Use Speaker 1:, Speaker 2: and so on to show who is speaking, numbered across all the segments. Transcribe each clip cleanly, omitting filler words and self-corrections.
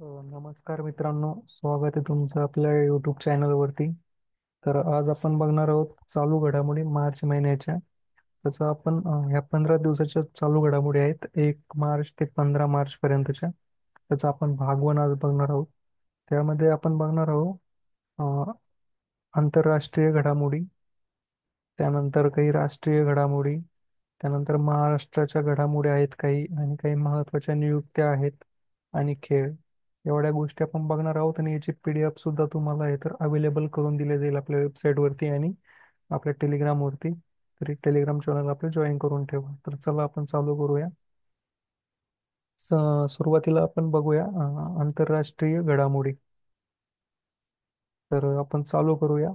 Speaker 1: नमस्कार मित्रांनो, स्वागत आहे तुमचं आपल्या युट्यूब चॅनलवरती. तर आज आपण बघणार आहोत चालू घडामोडी मार्च महिन्याच्या. त्याचं आपण ह्या 15 दिवसाच्या चालू घडामोडी आहेत, 1 मार्च ते 15 मार्च पर्यंतच्या. त्याचा आपण भागवन आज बघणार आहोत. त्यामध्ये आपण बघणार आहोत अ, आंतरराष्ट्रीय घडामोडी, त्यानंतर काही राष्ट्रीय घडामोडी, त्यानंतर महाराष्ट्राच्या घडामोडी आहेत काही, आणि काही महत्त्वाच्या नियुक्त्या आहेत, आणि खेळ. एवढ्या गोष्टी आपण बघणार आहोत, आणि याची PDF सुद्धा तुम्हाला हे तर अवेलेबल करून दिले जाईल आपल्या वेबसाईटवरती आणि आपल्या टेलिग्रामवरती. तरी टेलिग्राम चॅनल आपले जॉईन करून ठेवा. तर चला आपण चालू करूया. सुरुवातीला आपण बघूया आंतरराष्ट्रीय घडामोडी. तर आपण चालू करूया.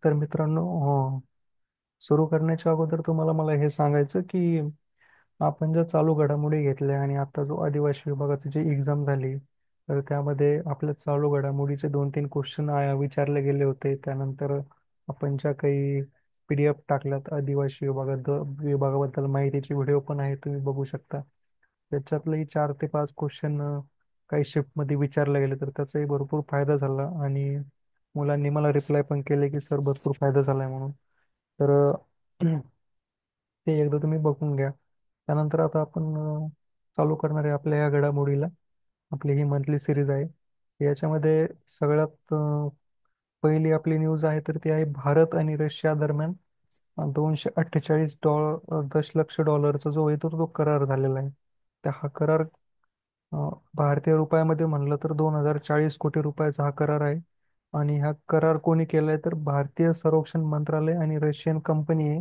Speaker 1: तर मित्रांनो, सुरू करण्याच्या अगोदर तुम्हाला मला हे सांगायचं की आपण ज्या चालू घडामोडी घेतल्या आणि आता जो आदिवासी विभागाची जी एक्झाम झाली, तर त्यामध्ये आपल्या चालू घडामोडीचे 2-3 क्वेश्चन विचारले गेले होते. त्यानंतर आपण ज्या काही PDF टाकल्यात आदिवासी विभागाबद्दल माहितीची व्हिडिओ पण आहे, तुम्ही बघू शकता. त्याच्यातलेही 4 ते 5 क्वेश्चन काही शिफ्टमध्ये विचारले गेले, तर त्याचाही भरपूर फायदा झाला, आणि मुलांनी मला रिप्लाय पण केले की सर भरपूर फायदा झालाय म्हणून. तर ते एकदा तुम्ही बघून घ्या. त्यानंतर आता आपण चालू करणार आहे आपल्या या घडामोडीला. आपली ही मंथली सिरीज आहे. याच्यामध्ये सगळ्यात पहिली आपली न्यूज आहे, तर ती आहे भारत आणि रशिया दरम्यान $248 दशलक्ष जो आहे तो करार झालेला आहे. तर हा करार अ, भारतीय रुपयामध्ये म्हणलं तर 2040 कोटी रुपयाचा हा करार आहे. आणि हा करार कोणी केलाय, तर भारतीय संरक्षण मंत्रालय आणि रशियन कंपनी आहे,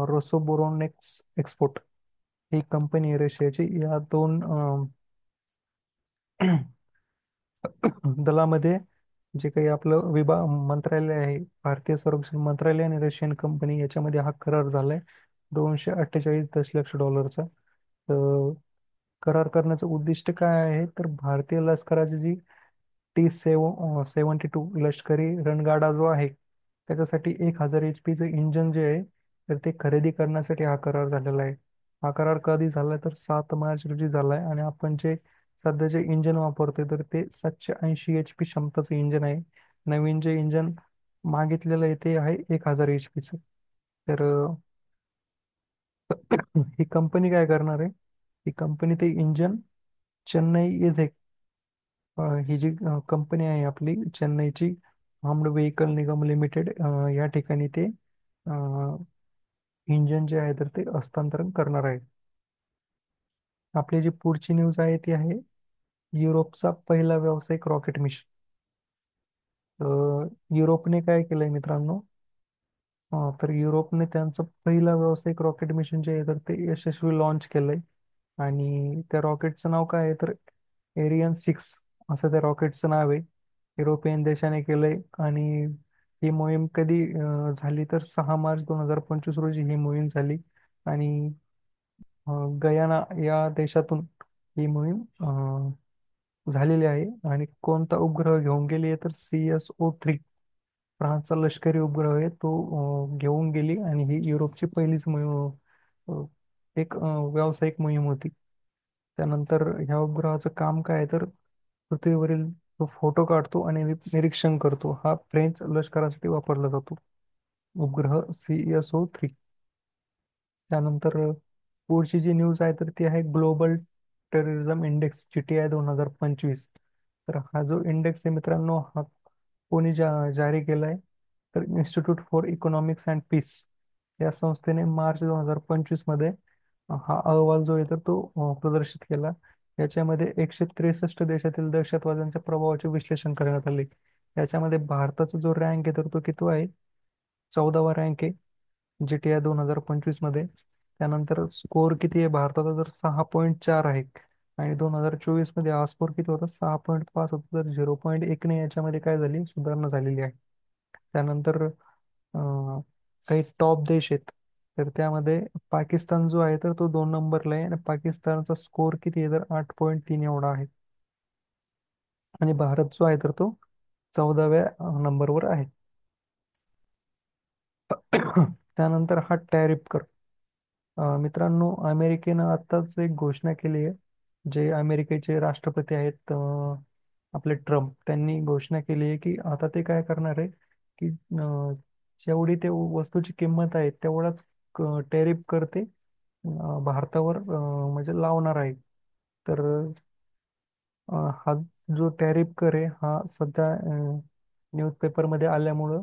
Speaker 1: रोसोबोरोनेक्स एक्सपोर्ट ही कंपनी आहे रशियाची. या दोन दलामध्ये जे काही आपलं मंत्रालय आहे, भारतीय संरक्षण मंत्रालय आणि रशियन कंपनी, याच्यामध्ये हा करार झालाय $248 दशलक्ष. तर करार करण्याचं उद्दिष्ट काय आहे, तर भारतीय लष्कराची जी T-72 लष्करी रणगाडा जो आहे, त्याच्यासाठी 1000 HP इंजन जे आहे, तर ते खरेदी करण्यासाठी हा करार झालेला आहे. हा करार कधी झालाय, तर 7 मार्च रोजी झालाय. आणि आपण जे सध्या जे इंजन वापरतोय, तर ते 780 HP क्षमताचं इंजन आहे. नवीन जे इंजन मागितलेलं आहे ते आहे 1000 HP. तर ही कंपनी काय करणार आहे, ही कंपनी ते इंजन चेन्नई येथे, ही जी कंपनी आहे आपली चेन्नईची आर्म्ड व्हेकल निगम लिमिटेड, या ठिकाणी ते इंजन जे आहे तर ते हस्तांतरण करणार आहे. आपली जी पुढची न्यूज आहे ती आहे युरोपचा पहिला व्यावसायिक रॉकेट मिशन. युरोपने काय केलंय मित्रांनो, तर युरोपने त्यांचं पहिलं व्यावसायिक रॉकेट मिशन जे आहे तर ते यशस्वी लॉन्च केलंय. आणि त्या रॉकेटचं नाव काय आहे, तर एरियन 6 असं त्या रॉकेटचं नाव आहे. युरोपियन देशाने केलंय. आणि ही मोहीम कधी झाली, तर 6 मार्च 2025 रोजी ही मोहीम झाली. आणि गयाना या देशातून ही मोहीम झालेली आहे. आणि कोणता उपग्रह घेऊन गेली आहे, तर CSO-3 फ्रान्सचा लष्करी उपग्रह आहे तो घेऊन गेली. आणि ही युरोपची पहिलीच मोहीम, अ, एक व्यावसायिक मोहीम होती. त्यानंतर ह्या उपग्रहाचं काम काय आहे, तर पृथ्वीवरील तो फोटो काढतो आणि निरीक्षण करतो. हा फ्रेंच लष्करासाठी वापरला जातो उपग्रह CSO-3. त्यानंतर पुढची जी न्यूज आहे, तर ती आहे ग्लोबल टेररिझम इंडेक्स GTI 2025. तर हा जो इंडेक्स आहे मित्रांनो, हा कोणी जारी केलाय? तर institute for economics and peace या संस्थेने मार्च 2025 मध्ये हा अहवाल जो आहे तर तो प्रदर्शित केला. याच्यामध्ये 163 देशातील दहशतवाद्यांच्या प्रभावाचे विश्लेषण करण्यात आले. याच्यामध्ये भारताचा जो रँक आहे तर तो किती आहे? 14वा रँक आहे GTI 2025 मध्ये. त्यानंतर स्कोर किती आहे भारताचा? तर 6.4 आहे. आणि 2024 मध्ये हा स्कोर किती होता? 6.5 होता. तर 0.1 ने याच्यामध्ये काय झाली? सुधारणा झालेली आहे. त्यानंतर काही टॉप देश आहेत. तर त्यामध्ये पाकिस्तान जो आहे तर तो 2 नंबरला आहे, आणि पाकिस्तानचा स्कोर किती आहे? तर 8.3 एवढा आहे. आणि भारत जो आहे तर तो 14व्या नंबरवर आहे. त्यानंतर हा टॅरिफ कर. मित्रांनो, अमेरिकेनं आत्ताच एक घोषणा केली आहे. जे अमेरिकेचे राष्ट्रपती आहेत आपले ट्रम्प, त्यांनी घोषणा केली आहे की आता ते काय करणार आहे की जेवढी ते वस्तूची किंमत आहे तेवढाच टॅरिफ करते भारतावर म्हणजे लावणार आहे. तर हा जो टॅरिफ कर आहे हा सध्या न्यूजपेपरमध्ये आल्यामुळं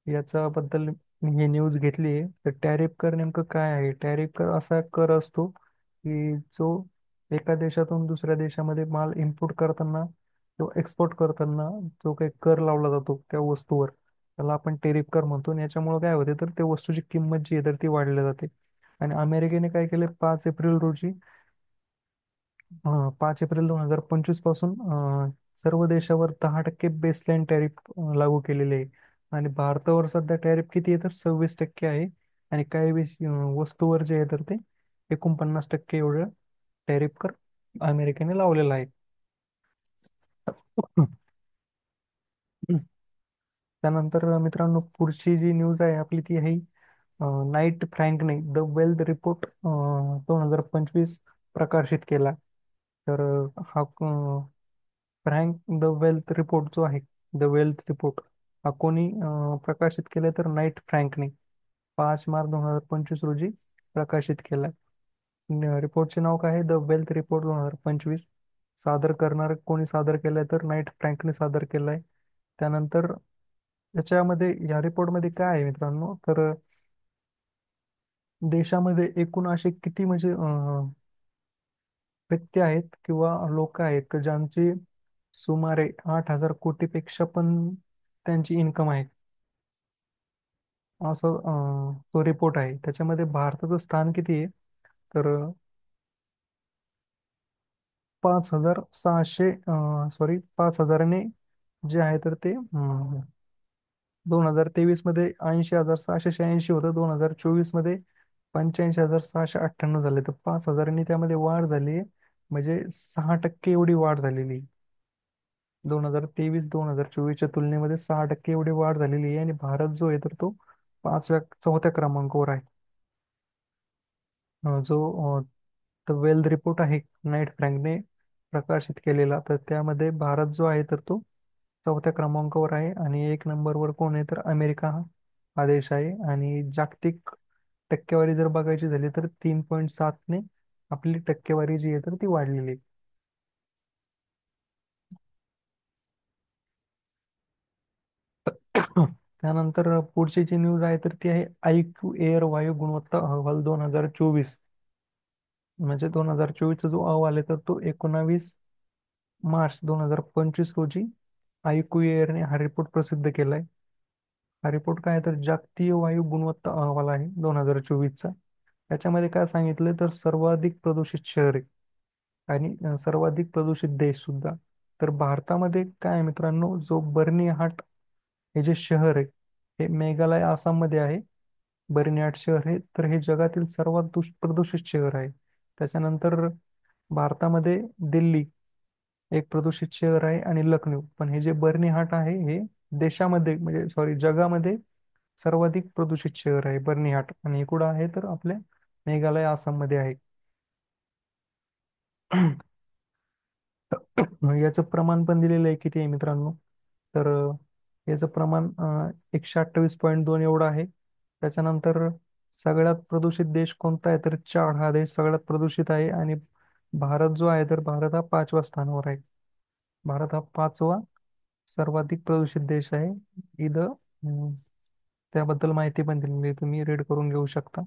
Speaker 1: याच्याबद्दल मी ही न्यूज घेतली आहे. तर टॅरिफ कर नेमकं काय आहे? टॅरिफ कर असा कर असतो की जो एका देशातून दुसऱ्या देशामध्ये माल इम्पोर्ट करताना किंवा एक्सपोर्ट करताना जो काही कर लावला जातो त्या वस्तूवर, त्याला आपण टॅरिफ कर म्हणतो. आणि याच्यामुळे काय होते तर त्या वस्तूची किंमत जी आहे तर ती वाढली जाते. आणि अमेरिकेने काय केले? 5 एप्रिल रोजी 5 एप्रिल 2025 पासून सर्व देशावर 10% बेसलाईन टॅरिफ लागू केलेले आहे. आणि भारतावर सध्या टॅरिफ किती आहे? तर 26% आहे. आणि काही वस्तूवर जे आहे तर ते 49% एवढं टॅरिफ कर अमेरिकेने लावलेला आहे. त्यानंतर मित्रांनो, पुढची जी न्यूज आहे आपली ती आहे नाईट फ्रँकने द वेल्थ रिपोर्ट 2025 प्रकाशित केला. तर हा फ्रँक द वेल्थ रिपोर्ट जो आहे, द वेल्थ रिपोर्ट हा कोणी प्रकाशित केलाय? तर नाईट फ्रँकने 5 मार्च 2025 रोजी प्रकाशित केलाय. रिपोर्टचे नाव काय आहे? The wealth report 2025. सादर करणार कोणी सादर केलाय? तर नाईट फ्रँकने सादर केलाय. त्यानंतर याच्यामध्ये या रिपोर्टमध्ये काय आहे मित्रांनो? तर देशामध्ये एकूण असे किती म्हणजे व्यक्ती आहेत किंवा लोक आहेत की ज्यांची सुमारे 8,000 कोटीपेक्षा पण त्यांची इन्कम आहे, असं तो रिपोर्ट आहे. त्याच्यामध्ये भारताचं स्थान किती आहे? तर 5,600 सॉरी 5,000ने जे आहे तर ते 2023 मध्ये 80,686 होतं. 2024 मध्ये 85,698 झाले. तर 5,000नी त्यामध्ये वाढ झाली आहे. म्हणजे 6% एवढी वाढ झालेली आहे. 2023-2024च्या तुलनेमध्ये 6% एवढी वाढ झालेली आहे. आणि भारत जो आहे तर तो 4थ्या क्रमांकावर आहे. जो द वेल्थ रिपोर्ट आहे नाईट फ्रँकने प्रकाशित केलेला, तर त्यामध्ये भारत जो आहे तर तो 4थ्या क्रमांकावर आहे. आणि 1 नंबरवर कोण आहे? तर अमेरिका हा देश आहे. आणि जागतिक टक्केवारी जर बघायची झाली तर 3.7ने आपली टक्केवारी जी आहे तर ती वाढलेली आहे. त्यानंतर पुढची जी न्यूज आहे तर ती आहे IQ एअर वायू गुणवत्ता अहवाल 2024. म्हणजे 2024चा जो अहवाल आहे तर तो 19 मार्च 2025 रोजी IQ एअरने हा रिपोर्ट प्रसिद्ध केलाय. हा रिपोर्ट काय आहे? तर जागतिक वायू गुणवत्ता अहवाल आहे 2024चा. याच्यामध्ये काय सांगितलं तर सर्वाधिक प्रदूषित शहरे आणि सर्वाधिक प्रदूषित देश सुद्धा. तर भारतामध्ये काय आहे मित्रांनो, जो बर्निहाट हे जे शहर आहे हे मेघालय आसाममध्ये आहे. बर्निहाट शहर हे तर हे जगातील सर्वात प्रदूषित शहर आहे. त्याच्यानंतर भारतामध्ये दिल्ली एक प्रदूषित शहर आहे, आणि लखनौ. पण हे जे बर्निहाट आहे हे देशामध्ये म्हणजे सॉरी जगामध्ये सर्वाधिक प्रदूषित शहर आहे बर्निहाट. आणि हे कुठं आहे? तर आपल्या मेघालय आसाममध्ये आहे. याचं प्रमाण पण दिलेलं आहे किती आहे मित्रांनो? तर याचं प्रमाण 128.2 एवढं आहे. त्याच्यानंतर सगळ्यात प्रदूषित देश कोणता आहे? तर चाड हा देश सगळ्यात प्रदूषित आहे. आणि भारत जो आहे तर भारत हा 5व्या स्थानावर आहे. भारत हा 5वा सर्वाधिक प्रदूषित देश आहे. इथं त्याबद्दल माहिती पण दिलेली आहे, तुम्ही रीड करून घेऊ शकता.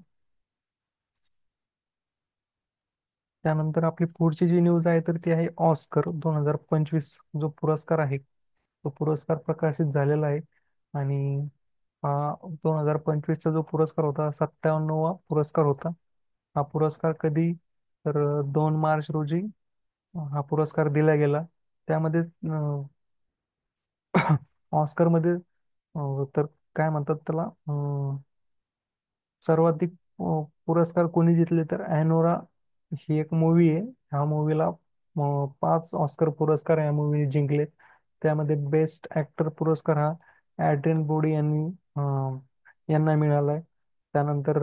Speaker 1: त्यानंतर आपली पुढची जी न्यूज आहे तर ती आहे ऑस्कर 2025 जो पुरस्कार आहे तो पुरस्कार प्रकाशित झालेला आहे. आणि हा 2025चा जो पुरस्कार होता 57वा पुरस्कार होता. हा पुरस्कार कधी तर 2 मार्च रोजी हा पुरस्कार दिला गेला. त्यामध्ये ऑस्करमध्ये तर काय म्हणतात त्याला, सर्वाधिक पुरस्कार कोणी जिंकले तर अॅनोरा ही एक मूवी आहे. ह्या मूवीला 5 ऑस्कर पुरस्कार या मूवीने जिंकले. त्यामध्ये बेस्ट ऍक्टर पुरस्कार हा ऍड्रियन ब्रोडी यांना मिळालाय. त्यानंतर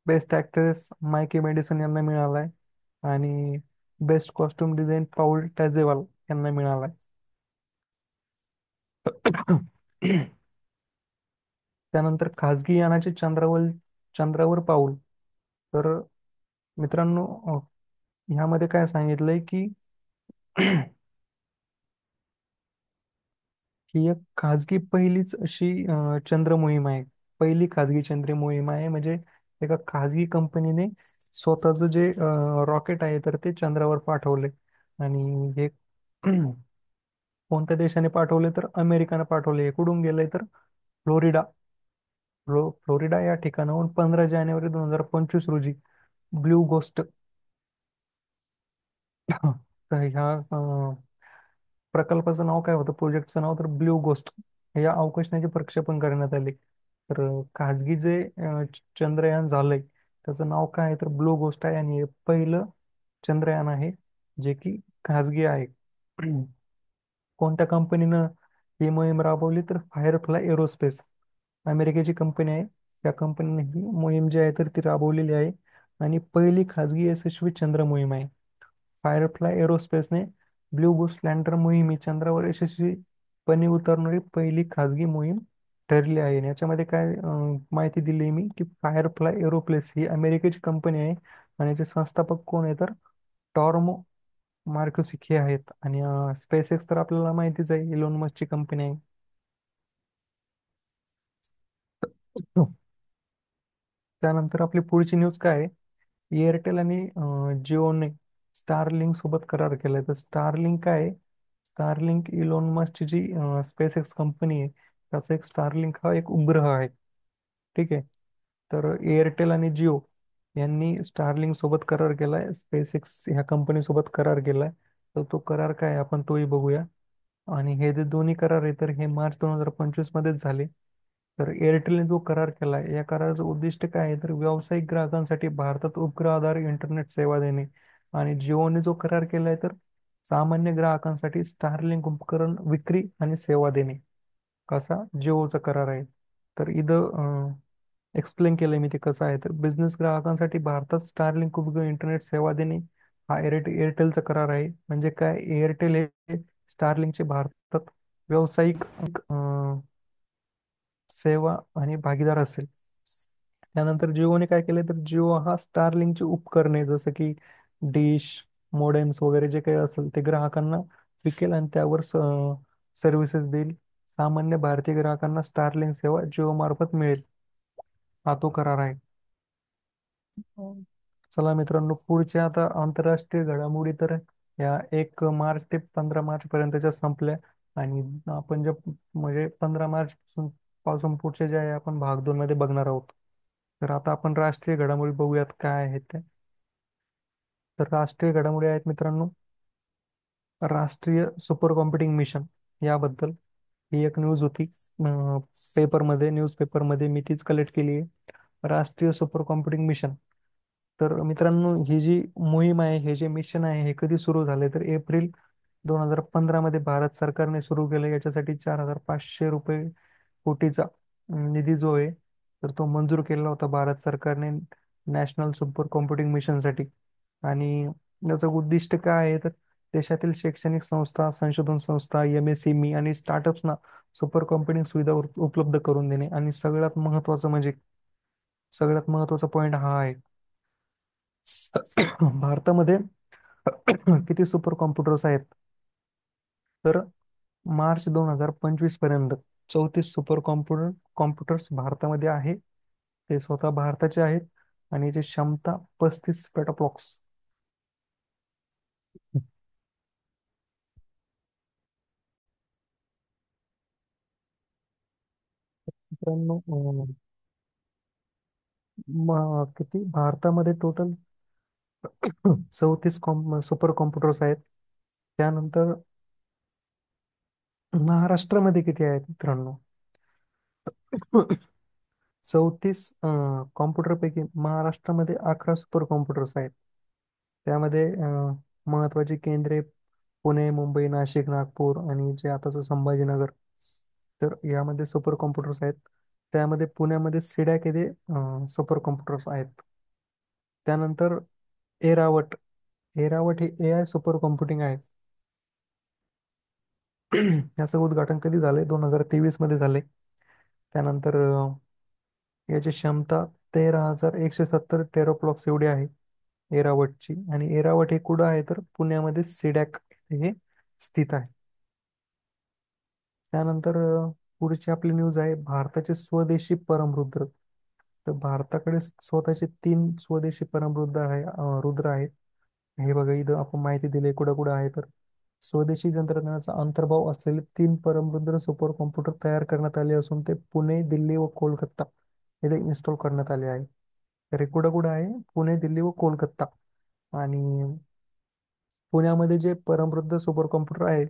Speaker 1: बेस्ट ऍक्ट्रेस मायके मेडिसन यांना मिळालाय. आणि बेस्ट कॉस्ट्युम डिझाईन पाऊल टॅजेवाल यांना मिळालाय. त्यानंतर खाजगी यानाचे चंद्रावर पाऊल. तर मित्रांनो, ह्यामध्ये काय सांगितलंय की ही एक खाजगी पहिलीच अशी चंद्र मोहीम आहे. पहिली खाजगी चंद्र मोहीम आहे, म्हणजे एका खाजगी कंपनीने स्वतःचं जे रॉकेट आहे तर ते चंद्रावर पाठवले. आणि हे कोणत्या देशाने पाठवले तर अमेरिकाने पाठवले. हे कुठून गेलंय तर फ्लोरिडा. फ्लोरिडा या ठिकाणाहून 15 जानेवारी 2025 रोजी ब्ल्यू गोस्ट तर ह्या प्रकल्पाचं नाव काय होतं, प्रोजेक्टचं नाव तर ब्ल्यू गोस्ट. या अवकाशयानाचे प्रक्षेपण करण्यात आले. तर खाजगी जे चंद्रयान झालंय त्याचं नाव काय आहे तर ब्लू गोस्ट आहे. आणि हे पहिलं चंद्रयान आहे जे की खाजगी आहे. कोणत्या कंपनीनं ही मोहीम राबवली तर फायरफ्लाय एरोस्पेस अमेरिकेची कंपनी आहे. त्या कंपनीने ही मोहीम जी आहे तर ती राबवलेली आहे. आणि पहिली खाजगी यशस्वी चंद्र मोहीम आहे. फायरफ्लाय एरोस्पेसने ब्लू गोस्ट लँडर मोहीम ही चंद्रावर यशस्वीपणे उतरणारी पहिली खाजगी मोहीम ठरली आहे. आणि याच्यामध्ये काय माहिती दिली मी की फायरफ्लाय एरोप्लेस ही अमेरिकेची कंपनी आहे. आणि याचे संस्थापक कोण आहे तर टॉर्मो मार्क्युसिक हे आहेत. आणि स्पेस एक्स तर आपल्याला माहितीच आहे, इलोन मस्कची कंपनी आहे. त्यानंतर आपली पुढची न्यूज काय आहे, एअरटेल आणि जिओने स्टारलिंक सोबत करार केलाय. तर स्टारलिंक काय आहे, स्टारलिंक इलॉन मस्कची जी स्पेस एक्स कंपनी आहे त्याचा एक स्टारलिंक हा एक उपग्रह आहे. ठीक आहे. तर एअरटेल आणि जिओ यांनी स्टारलिंक सोबत करार केलाय, स्पेस एक्स ह्या कंपनी सोबत करार केलाय. तर तो करार काय आहे, आपण तोही बघूया. आणि हे जे दोन्ही करार आहे तर हे मार्च 2025 मध्येच झाले. तर एअरटेलने जो करार केलाय या कराराचं उद्दिष्ट काय आहे तर व्यावसायिक ग्राहकांसाठी भारतात उपग्रह आधारित इंटरनेट सेवा देणे. आणि जिओने जो करार केलाय तर सामान्य ग्राहकांसाठी स्टारलिंक उपकरण विक्री आणि सेवा देणे. कसा जिओचा करार आहे. तर इथं एक्सप्लेन केलंय मी ते कसं आहे. तर बिझनेस ग्राहकांसाठी भारतात स्टारलिंक उपग्रह इंटरनेट सेवा देणे हा एअरटेलचा करार आहे. म्हणजे काय, एअरटेल हे स्टारलिंकचे भारतात व्यावसायिक सेवा आणि भागीदार असेल. त्यानंतर जिओने काय केले तर जिओ हा स्टारलिंकची उपकरणे जसं की डिश, मोडेम्स वगैरे जे काही असेल ते ग्राहकांना विकेल आणि त्यावर सर्व्हिसेस देईल. सामान्य भारतीय ग्राहकांना स्टारलिंक सेवा जिओ मार्फत मिळेल. हा तो करार आहे. चला मित्रांनो, पुढच्या आता आंतरराष्ट्रीय घडामोडी तर या 1 मार्च ते 15 मार्च पर्यंतच्या संपल्या. आणि आपण जे म्हणजे 15 मार्च पासून पुढचे जे आहे आपण भाग 2 मध्ये बघणार आहोत. तर आता आपण राष्ट्रीय घडामोडी बघूयात काय आहेत ते. तर राष्ट्रीय घडामोडी आहेत मित्रांनो, राष्ट्रीय सुपर कॉम्प्युटिंग मिशन याबद्दल ही एक न्यूज होती पेपरमध्ये, न्यूजपेपरमध्ये मी तीच कलेक्ट केली आहे. राष्ट्रीय सुपर कॉम्प्युटिंग मिशन. तर मित्रांनो, ही जी मोहीम आहे, हे जे मिशन आहे हे कधी सुरू झाले तर एप्रिल 2015 मध्ये भारत सरकारने सुरू केलं. याच्यासाठी 4500 कोटीचा निधी जो आहे तर तो मंजूर केला होता भारत सरकारने नॅशनल सुपर कॉम्प्युटिंग मिशनसाठी. आणि याचं उद्दिष्ट काय आहे तर देशातील शैक्षणिक संस्था, संशोधन संस्था, MSME आणि स्टार्टअप्सना सुपर कॉम्प्युटिंग सुविधा उपलब्ध करून देणे. आणि सगळ्यात महत्त्वाचं म्हणजे सगळ्यात महत्त्वाचा पॉईंट हा आहे, भारतामध्ये किती सुपर कॉम्प्युटर्स आहेत तर मार्च 2025 पर्यंत 34 सुपर कॉम्प्युटर्स भारतामध्ये आहे. ते स्वतः भारताचे आहेत आणि याची क्षमता 35 पेटाफ्लॉप्स. मित्रांनो, किती भारतामध्ये टोटल 34 सुपर कॉम्प्युटर्स आहेत. त्यानंतर महाराष्ट्रामध्ये किती आहेत मित्रांनो? 34 कॉम्प्युटर पैकी महाराष्ट्रामध्ये 11 सुपर कॉम्प्युटर्स आहेत. त्यामध्ये महत्वाची केंद्रे पुणे, मुंबई, नाशिक, नागपूर आणि जे आताचं संभाजीनगर. तर यामध्ये सुपर कॉम्प्युटर्स आहेत. त्यामध्ये पुण्यामध्ये सिडॅक येथे सुपर कॉम्प्युटर्स आहेत. त्यानंतर एरावट. एरावट हे AI सुपर कॉम्प्युटिंग आहे. याचं उद्घाटन कधी झालंय? 2023 मध्ये झाले. त्यानंतर याची क्षमता 13,170 टेरोफ्लॉक्स एवढी आहे एरावटची. आणि एरावट हे कुठं आहे? तर पुण्यामध्ये सिडॅक हे स्थित आहे. त्यानंतर पुढची आपली न्यूज आहे भारताचे स्वदेशी परमरुद्र. तर भारताकडे स्वतःचे 3 स्वदेशी परमरुद्र आहे, रुद्र आहेत. हे बघा, इथं आपण माहिती दिली कुठं कुठं आहे. तर स्वदेशी तंत्रज्ञानाचा अंतर्भाव असलेले 3 परमरुद्र सुपर कॉम्प्युटर तयार करण्यात आले असून ते पुणे, दिल्ली व कोलकाता येथे इन्स्टॉल करण्यात आले आहे. तर हे कुठं कुठं आहे? पुणे, दिल्ली व कोलकाता. आणि पुण्यामध्ये जे परमवृद्ध सुपर कॉम्प्युटर आहे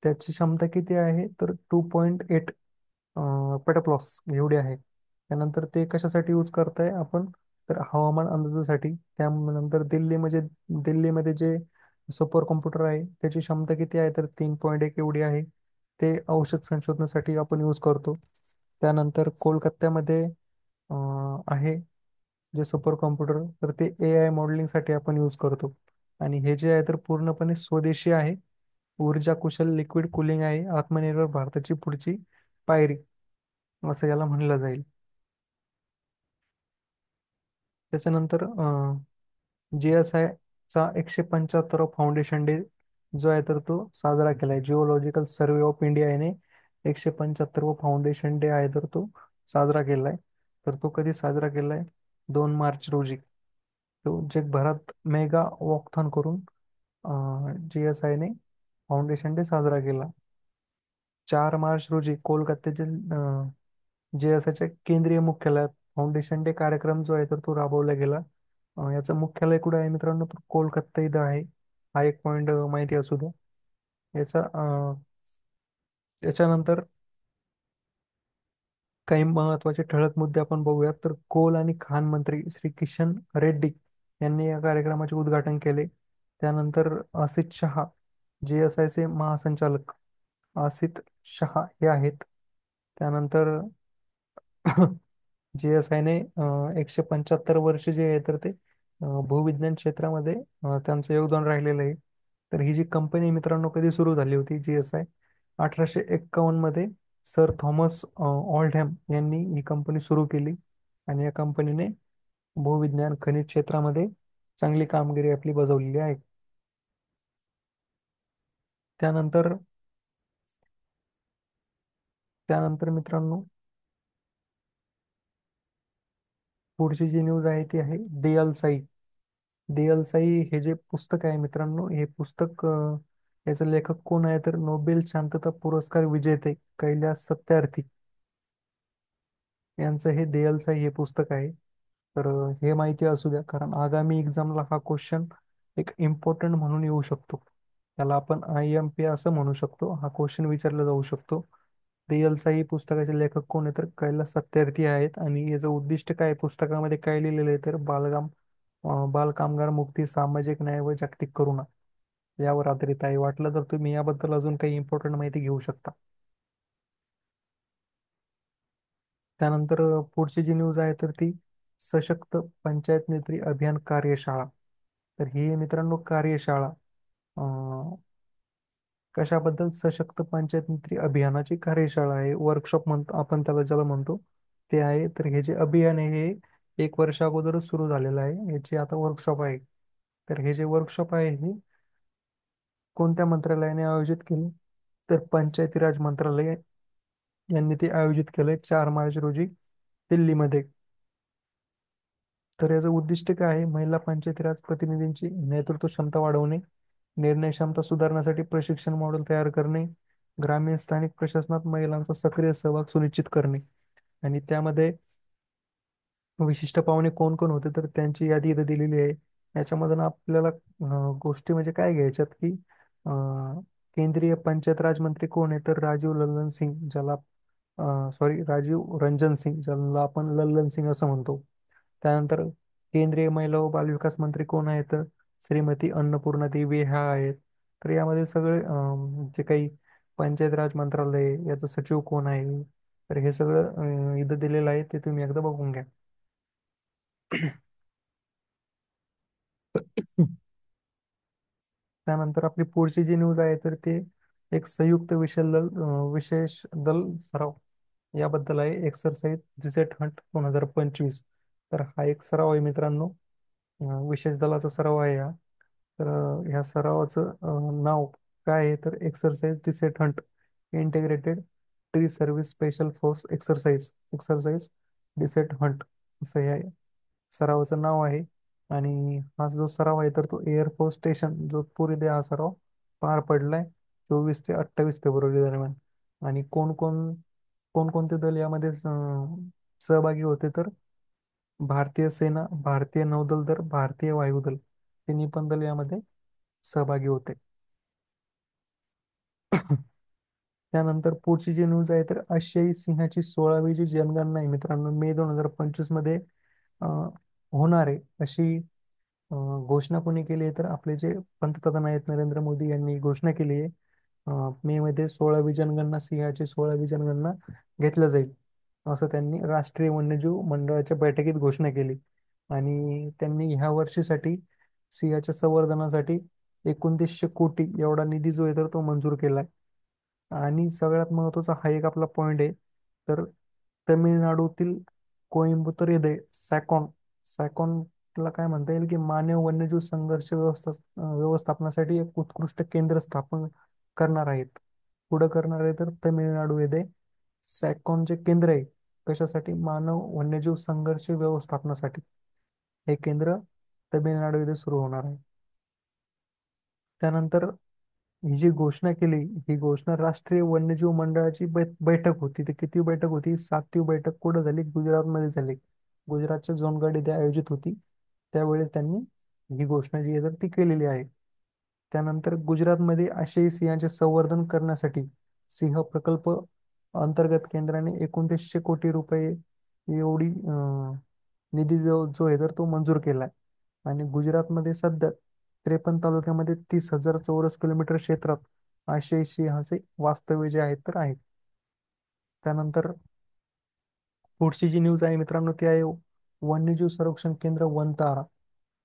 Speaker 1: त्याची क्षमता किती आहे? तर 2.8 पेटाफ्लॉप्स एवढी आहे. त्यानंतर ते कशासाठी यूज करताय आपण? तर हवामान अंदाजासाठी. त्यानंतर दिल्लीमध्ये जे सुपर कॉम्प्युटर आहे त्याची क्षमता किती आहे? तर 3.1 एवढी आहे. ते औषध संशोधनासाठी आपण यूज करतो. त्यानंतर कोलकात्यामध्ये आहे जे सुपर कॉम्प्युटर, तर ते AI मॉडेलिंगसाठी आपण यूज करतो. आणि हे जे आहे तर पूर्णपणे स्वदेशी आहे. ऊर्जा कुशल लिक्विड कूलिंग आहे. आत्मनिर्भर भारताची पुढची पायरी असं याला म्हणलं जाईल. त्याच्यानंतर GSI चा 175 फाउंडेशन डे जो आहे तर तो साजरा केलाय. जिओलॉजिकल सर्वे ऑफ इंडिया याने 175 फाउंडेशन डे आहे तर तो साजरा केलाय. तर तो कधी साजरा केलाय? 2 मार्च रोजी. तो जगभरात मेगा वॉकथॉन करून GSI ने फाउंडेशन डे साजरा केला. 4 मार्च रोजी कोलकात्यातील JSIच्या केंद्रीय मुख्यालयात फाउंडेशन डे कार्यक्रम जो आहे तर तो राबवला गेला. याचं मुख्यालय कुठे आहे मित्रांनो? तर कोलकाता इथं आहे. हा एक पॉइंट माहिती असू द्या. याचा याच्यानंतर काही महत्त्वाचे ठळक मुद्दे आपण बघूयात. तर कोल आणि खाण मंत्री श्री किशन रेड्डी यांनी या कार्यक्रमाचे उद्घाटन केले. त्यानंतर असित शहा, JSI चे महासंचालक आसित शहा हे आहेत. त्यानंतर GSI ने 175 वर्ष जे आहे तर ते भूविज्ञान क्षेत्रामध्ये त्यांचं योगदान राहिलेलं आहे. तर ही जी कंपनी मित्रांनो कधी सुरू झाली होती? GSI 1851 मध्ये सर थॉमस ऑल्डहॅम यांनी ही कंपनी सुरू केली. आणि या कंपनीने भूविज्ञान खनिज क्षेत्रामध्ये चांगली कामगिरी आपली बजावलेली आहे. त्यानंतर त्यानंतर मित्रांनो, पुढची जी न्यूज आहे ती आहे देअल साई हे जे पुस्तक आहे मित्रांनो, हे पुस्तक याचे लेखक कोण आहे? तर नोबेल शांतता पुरस्कार विजेते कैलास सत्यार्थी यांचं हे देअल साई हे पुस्तक आहे. तर हे माहिती असू द्या, कारण आगामी एक्झामला हा क्वेश्चन एक इम्पॉर्टंट म्हणून येऊ शकतो. त्याला आपण IMP असं म्हणू शकतो. हा क्वेश्चन विचारला जाऊ शकतो. देअल साई पुस्तकाचे लेखक कोण आहे? तर कैलास सत्यार्थी आहेत. आणि याचं उद्दिष्ट काय आहे? पुस्तकामध्ये काय लिहिलेलं आहे? तर बाल कामगार मुक्ती, सामाजिक न्याय व जागतिक करुणा यावर आधारित आहे. वाटलं तर तुम्ही याबद्दल अजून काही इम्पॉर्टंट माहिती घेऊ शकता. त्यानंतर पुढची जी न्यूज आहे तर ती सशक्त पंचायत नेत्री अभियान कार्यशाळा. तर ही मित्रांनो कार्यशाळा कशाबद्दल? सशक्त पंचायत नेत्री अभियानाची कार्यशाळा आहे. वर्कशॉप म्हणतो आपण त्याला, ज्याला म्हणतो ते आहे. तर हे जे अभियान आहे हे 1 वर्ष अगोदरच सुरू झालेलं आहे. याची आता वर्कशॉप आहे. तर हे जे वर्कशॉप आहे हे कोणत्या मंत्रालयाने आयोजित केले? तर पंचायती राज मंत्रालय यांनी ते आयोजित केलंय 4 मार्च रोजी दिल्लीमध्ये. तर याचं उद्दिष्ट काय आहे? महिला पंचायती राज प्रतिनिधींची नेतृत्व क्षमता वाढवणे, निर्णय क्षमता सुधारण्यासाठी प्रशिक्षण मॉडेल तयार करणे, ग्रामीण स्थानिक प्रशासनात महिलांचा सक्रिय सहभाग सुनिश्चित करणे. आणि त्यामध्ये विशिष्ट पाहुणे कोण कोण होते तर त्यांची यादी इथं दिलेली आहे. याच्यामधून आपल्याला गोष्टी म्हणजे काय घ्यायच्यात की केंद्रीय पंचायत राज मंत्री कोण आहे तर राजीव लल्लन सिंग, ज्याला सॉरी राजीव रंजन सिंग, ज्याला आपण लल्लन सिंग असं म्हणतो. त्यानंतर केंद्रीय महिला व बालविकास मंत्री कोण आहे तर श्रीमती अन्नपूर्णा देवी ह्या आहेत. तर यामध्ये सगळे जे काही पंचायत राज मंत्रालय आहे, याचं सचिव कोण आहे तर हे सगळं इथं दिलेलं आहे, ते तुम्ही एकदा बघून घ्या. त्यानंतर आपली पुढची जी न्यूज आहे तर ते एक संयुक्त विशेष दल सराव याबद्दल आहे. Exercise reset Hunt 2025. तर हा एक सराव आहे मित्रांनो. विशेष दलाचा सराव आहे हा. तर ह्या सरावाचं नाव काय आहे तर exercise reset Hunt integrated tree service special force exercise reset Hunt असं हे सरावाचं नाव आहे. आणि हा जो सराव आहे तर तो एअरफोर्स स्टेशन जोधपूर इथे हा सराव पार पडलाय 24 ते 28 फेब्रुवारी दरम्यान. आणि कोणकोणते दल यामध्ये सहभागी होते तर भारतीय सेना, भारतीय नौदल, तर भारतीय वायुदल तिन्ही पण दल यामध्ये सहभागी होते. त्यानंतर पुढची जी न्यूज आहे तर आशियाई सिंहाची 16वी जी जनगणना आहे मित्रांनो, मे 2025 मध्ये होणार आहे अशी घोषणा कोणी केली आहे तर आपले जे पंतप्रधान आहेत नरेंद्र मोदी यांनी घोषणा केली आहे. मे मध्ये 16वी जनगणना, सिंहाची 16वी जनगणना घेतल्या जाईल असं त्यांनी राष्ट्रीय वन्यजीव मंडळाच्या बैठकीत घोषणा केली. आणि त्यांनी ह्या वर्षीसाठी सिंहाच्या संवर्धनासाठी 2900 कोटी एवढा निधी जो आहे तर तो मंजूर केलाय. आणि सगळ्यात महत्त्वाचा हा एक आपला पॉइंट आहे तर तमिळनाडूतील कोइंबतूर येथे सॅकॉनला काय म्हणता येईल की मानव वन्यजीव संघर्ष व्यवस्थापनासाठी एक उत्कृष्ट केंद्र स्थापन करणार आहेत. पुढं करणार आहे तर तमिळनाडू येथे सॅकॉनचे केंद्र आहे. कशासाठी? मानव वन्यजीव संघर्ष व्यवस्थापनासाठी हे केंद्र तमिळनाडू येथे सुरू होणार आहे. त्यानंतर ही जी घोषणा केली, ही घोषणा राष्ट्रीय वन्यजीव मंडळाची बैठक होती. ती किती बैठक होती? 7वी बैठक कुठं झाली? गुजरातमध्ये झाली. गुजरातच्या सोनगढ इथे आयोजित होती. त्यावेळी त्यांनी ही घोषणा जी आहे तर ती केलेली आहे. त्यानंतर गुजरातमध्ये आशियाई सिंहाचे संवर्धन करण्यासाठी सिंह प्रकल्प अंतर्गत केंद्राने 2900 कोटी रुपये एवढी निधी जो जो आहे तर तो मंजूर केलाय. आणि गुजरातमध्ये सध्या 53 तालुक्यामध्ये 30,000 चौरस किलोमीटर क्षेत्रात आशियाई सिंहाचे वास्तव्य जे आहेत तर आहेत. त्यानंतर पुढची जी न्यूज आहे मित्रांनो ती आहे वन्यजीव संरक्षण केंद्र वनतारा.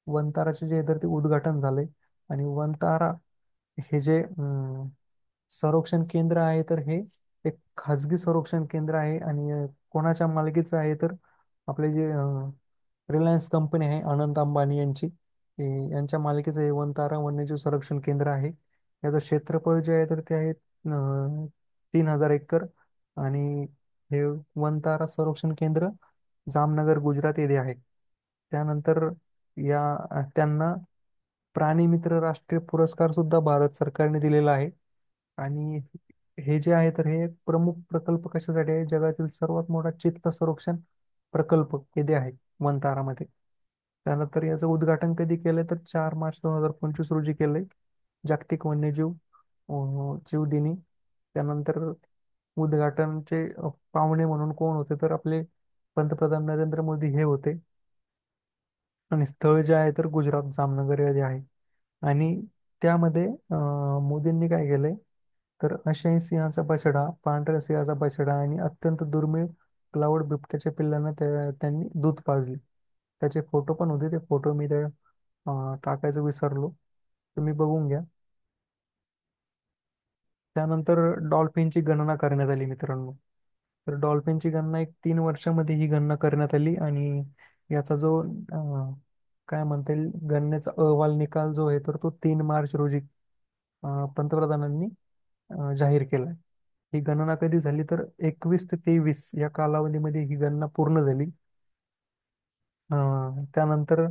Speaker 1: वनताराचे जे आहे तर ते उद्घाटन झाले. आणि वनतारा हे जे संरक्षण केंद्र आहे तर हे एक खाजगी संरक्षण केंद्र आहे. आणि कोणाच्या मालकीचं आहे तर आपले जे रिलायन्स कंपनी आहे अनंत अंबानी यांची, यांच्या मालकीचं हे वनतारा वन्यजीव संरक्षण केंद्र आहे. याचं क्षेत्रफळ जे आहे तर ते आहे 3000 एकर. आणि हे वनतारा संरक्षण केंद्र जामनगर गुजरात येथे आहे. त्यानंतर त्यांना प्राणीमित्र राष्ट्रीय पुरस्कार सुद्धा भारत सरकारने दिलेला आहे. आणि हे जे आहे तर हे एक प्रमुख प्रकल्प कशासाठी आहे? जगातील सर्वात मोठा चित्त संरक्षण प्रकल्प येथे आहे वनतारामध्ये. त्यानंतर याचं उद्घाटन कधी केलंय तर 4 मार्च 2025 रोजी केलंय, जागतिक वन्यजीव जीव दिनी. त्यानंतर उद्घाटनचे पाहुणे म्हणून कोण होते तर आपले पंतप्रधान नरेंद्र मोदी हे होते. आणि स्थळ जे आहे तर गुजरात जामनगर येथे आहे. आणि त्यामध्ये मोदींनी काय केलंय तर आशियाई सिंहाचा बछडा, पांढऱ्या सिंहाचा बछडा आणि अत्यंत दुर्मिळ क्लाउड बिबट्याच्या पिल्लांना त्यांनी दूध पाजले. त्याचे फोटो पण होते, ते फोटो मी त्या टाकायचं विसरलो, तुम्ही बघून घ्या. त्यानंतर डॉल्फिनची गणना करण्यात आली मित्रांनो. तर डॉल्फिनची गणना एक 3 वर्षामध्ये ही गणना करण्यात आली. आणि याचा जो काय म्हणता येईल गणनेचा अहवाल निकाल जो आहे तर तो 3 मार्च रोजी पंतप्रधानांनी जाहीर केलाय. ही गणना कधी झाली तर 21 ते 23 या कालावधीमध्ये ही गणना पूर्ण झाली. त्यानंतर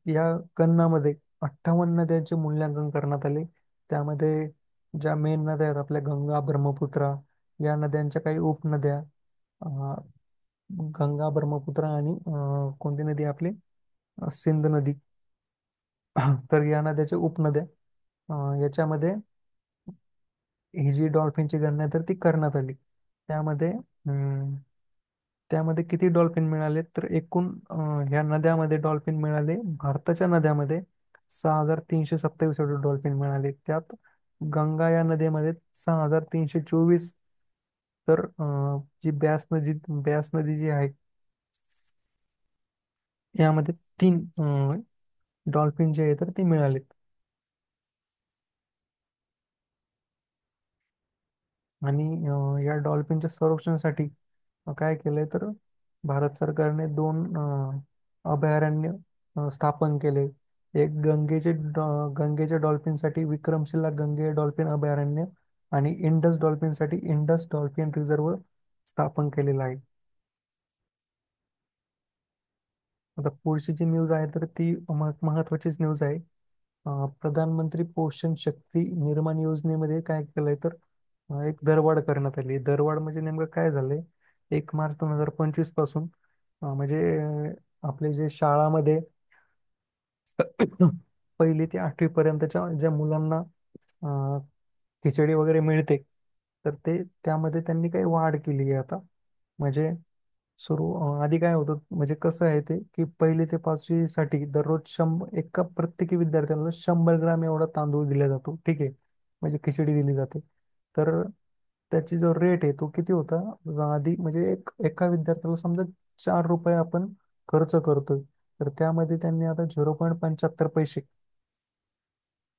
Speaker 1: या गणनामध्ये 58 नद्यांचे मूल्यांकन करण्यात आले. त्यामध्ये ज्या मेन नद्या आहेत आपल्या गंगा, ब्रह्मपुत्रा, या नद्यांच्या काही उपनद्या, अं, गंगा, ब्रह्मपुत्रा आणि कोणती नदी आहे आपली, सिंध नदी. तर या नद्याच्या उपनद्या, याच्यामध्ये ही जी डॉल्फिनची गणना आहे तर ती करण्यात आली. त्यामध्ये त्यामध्ये किती डॉल्फिन मिळाले तर एकूण ह्या नद्यामध्ये डॉल्फिन मिळाले, भारताच्या नद्यामध्ये 6327 डॉल्फिन मिळाले. त्यात गंगा या नदीमध्ये 6324, तर जी ब्यास नदी जी आहे यामध्ये 3 डॉल्फिन जे आहे तर ते मिळाले. आणि या डॉल्फिनच्या संरक्षणासाठी काय केलंय तर भारत सरकारने 2 अभयारण्य स्थापन केले. एक गंगेच्या डॉल्फिनसाठी विक्रमशिला गंगे डॉल्फिन अभयारण्य आणि इंडस डॉल्फिनसाठी इंडस डॉल्फिन रिझर्व स्थापन केलेला आहे. आता पुढची जी न्यूज आहे तर ती महत्वाचीच न्यूज आहे. प्रधानमंत्री पोषण शक्ती निर्माण योजनेमध्ये काय केलंय तर एक दरवाढ करण्यात आली. दरवाढ म्हणजे नेमकं काय झालंय, 1 मार्च 2025 पासून म्हणजे आपले जे शाळामध्ये 1ली ते 8वी पर्यंतच्या ज्या मुलांना अं, खिचडी वगैरे मिळते, तर ते त्यामध्ये त्यांनी काही वाढ केली आहे आता. म्हणजे आधी काय होतं, म्हणजे कसं आहे ते की 1ली ते 5वी साठी दररोज एका प्रत्येकी विद्यार्थ्याला 100 ग्राम एवढा तांदूळ दिला जातो, ठीक आहे, म्हणजे खिचडी दिली जाते. तर त्याची जो रेट आहे तो किती होता आधी, म्हणजे एका विद्यार्थ्याला समजा 4 रुपये आपण खर्च करतोय, तर त्यामध्ये त्यांनी आता 0.75 पैसे,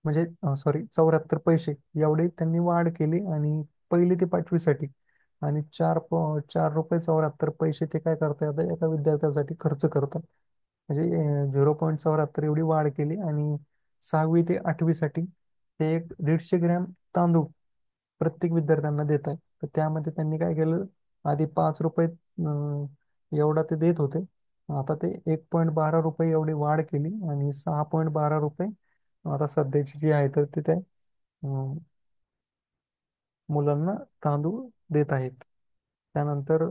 Speaker 1: म्हणजे सॉरी 74 पैसे एवढी त्यांनी वाढ केली. आणि 1ली ते 5वी साठी आणि 4 रुपये 74 पैसे ते काय करतात आता एका विद्यार्थ्यासाठी खर्च करतात. म्हणजे 0.74 एवढी वाढ केली. आणि 6वी ते 8वी साठी ते एक 150 ग्रॅम तांदूळ प्रत्येक विद्यार्थ्यांना देत आहे. तर त्यामध्ये त्यांनी काय केलं, आधी 5 रुपये एवढा ते देत होते, आता ते 1.12 रुपये एवढी वाढ केली आणि 6.12 रुपये आता सध्याची जी आहे तर तिथे मुलांना तांदूळ देत आहेत. त्यानंतर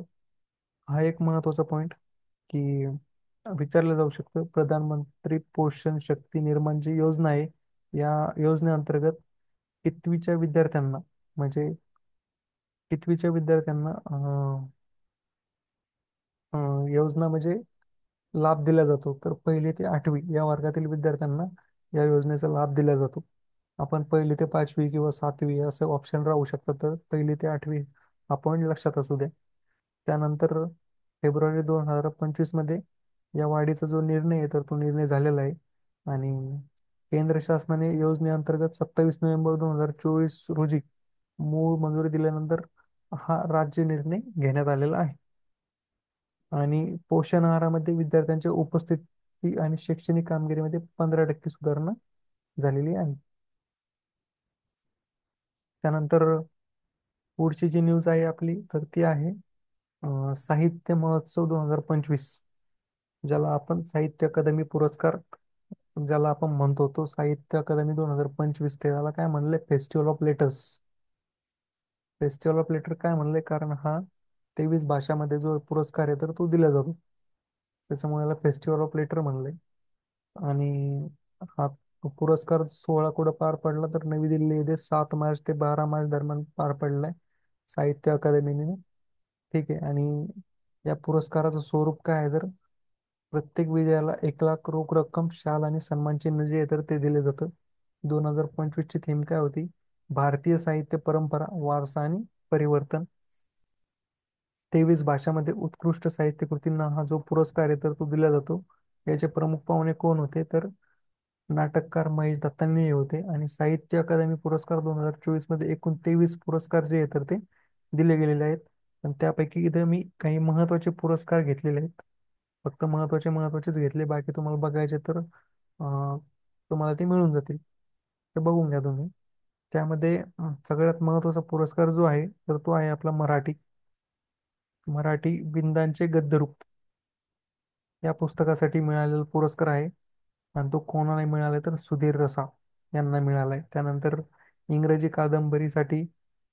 Speaker 1: हा एक महत्वाचा पॉइंट की विचारलं जाऊ शकतं, प्रधानमंत्री पोषण शक्ती निर्माण जी योजना आहे, या योजनेअंतर्गत कितवीच्या विद्यार्थ्यांना, म्हणजे कितवीच्या विद्यार्थ्यांना योजना म्हणजे लाभ दिला जातो, तर 1ली ते 8वी या वर्गातील विद्यार्थ्यांना या योजनेचा लाभ दिला जातो. आपण 1ली ते 5वी किंवा 7वी असं ऑप्शन राहू शकतं, तर 1ली ते 8वी हा पॉईंट लक्षात असू द्या. त्यानंतर फेब्रुवारी 2025 मध्ये या वाढीचा जो निर्णय आहे तर तो निर्णय झालेला आहे. आणि केंद्र शासनाने योजनेअंतर्गत 27 नोव्हेंबर 2024 रोजी मूळ मंजुरी दिल्यानंतर हा राज्य निर्णय घेण्यात आलेला आहे. आणि पोषण आहारामध्ये विद्यार्थ्यांच्या उपस्थिती आणि शैक्षणिक कामगिरीमध्ये 15% सुधारणा झालेली आहे. त्यानंतर पुढची जी न्यूज आहे आपली तर ती आहे साहित्य महोत्सव 2025, ज्याला आपण साहित्य अकादमी पुरस्कार ज्याला आपण म्हणतो, तो साहित्य अकादमी 2025 ते त्याला काय म्हणले, festival of letters. Festival of letter काय म्हणले, कारण हा 23 भाषामध्ये जो पुरस्कार आहे तर तो दिला जातो, त्याच्यामुळे याला फेस्टिवल ऑफ लेटर म्हणले. आणि हा पुरस्कार सोहळा कुठं पार पडला तर नवी दिल्ली येथे 7 मार्च ते 12 मार्च दरम्यान पार पडलाय साहित्य अकादमीने, ठीक आहे. आणि या पुरस्काराचं स्वरूप काय आहे तर प्रत्येक विजयाला 1 लाख रोख रक्कम, शाल आणि सन्मान चिन्ह जे आहे तर ते दिले जातं. 2025 ची थीम काय होती, भारतीय साहित्य परंपरा, वारसा आणि परिवर्तन. 23 भाषामध्ये उत्कृष्ट साहित्य कृतींना हा जो पुरस्कार आहे तर तो दिला जातो. याचे प्रमुख पाहुणे कोण होते तर नाटककार महेश दत्तानी हे होते. आणि साहित्य अकादमी पुरस्कार 2024 मध्ये एकूण 23 पुरस्कार जे आहेत तर ते दिले गेलेले आहेत. पण त्यापैकी इथे मी काही महत्त्वाचे पुरस्कार घेतलेले आहेत, फक्त महत्त्वाचेच घेतले, बाकी तुम्हाला बघायचे तर तुम्हाला ते मिळून जातील, ते बघून घ्या तुम्ही. त्यामध्ये सगळ्यात महत्त्वाचा पुरस्कार जो आहे तर तो आहे आपला मराठी मराठी बिंदांचे गद्यरूप या पुस्तकासाठी मिळालेला पुरस्कार आहे. आणि तो कोणाला मिळालाय तर सुधीर रसा यांना मिळालाय. त्यानंतर इंग्रजी कादंबरीसाठी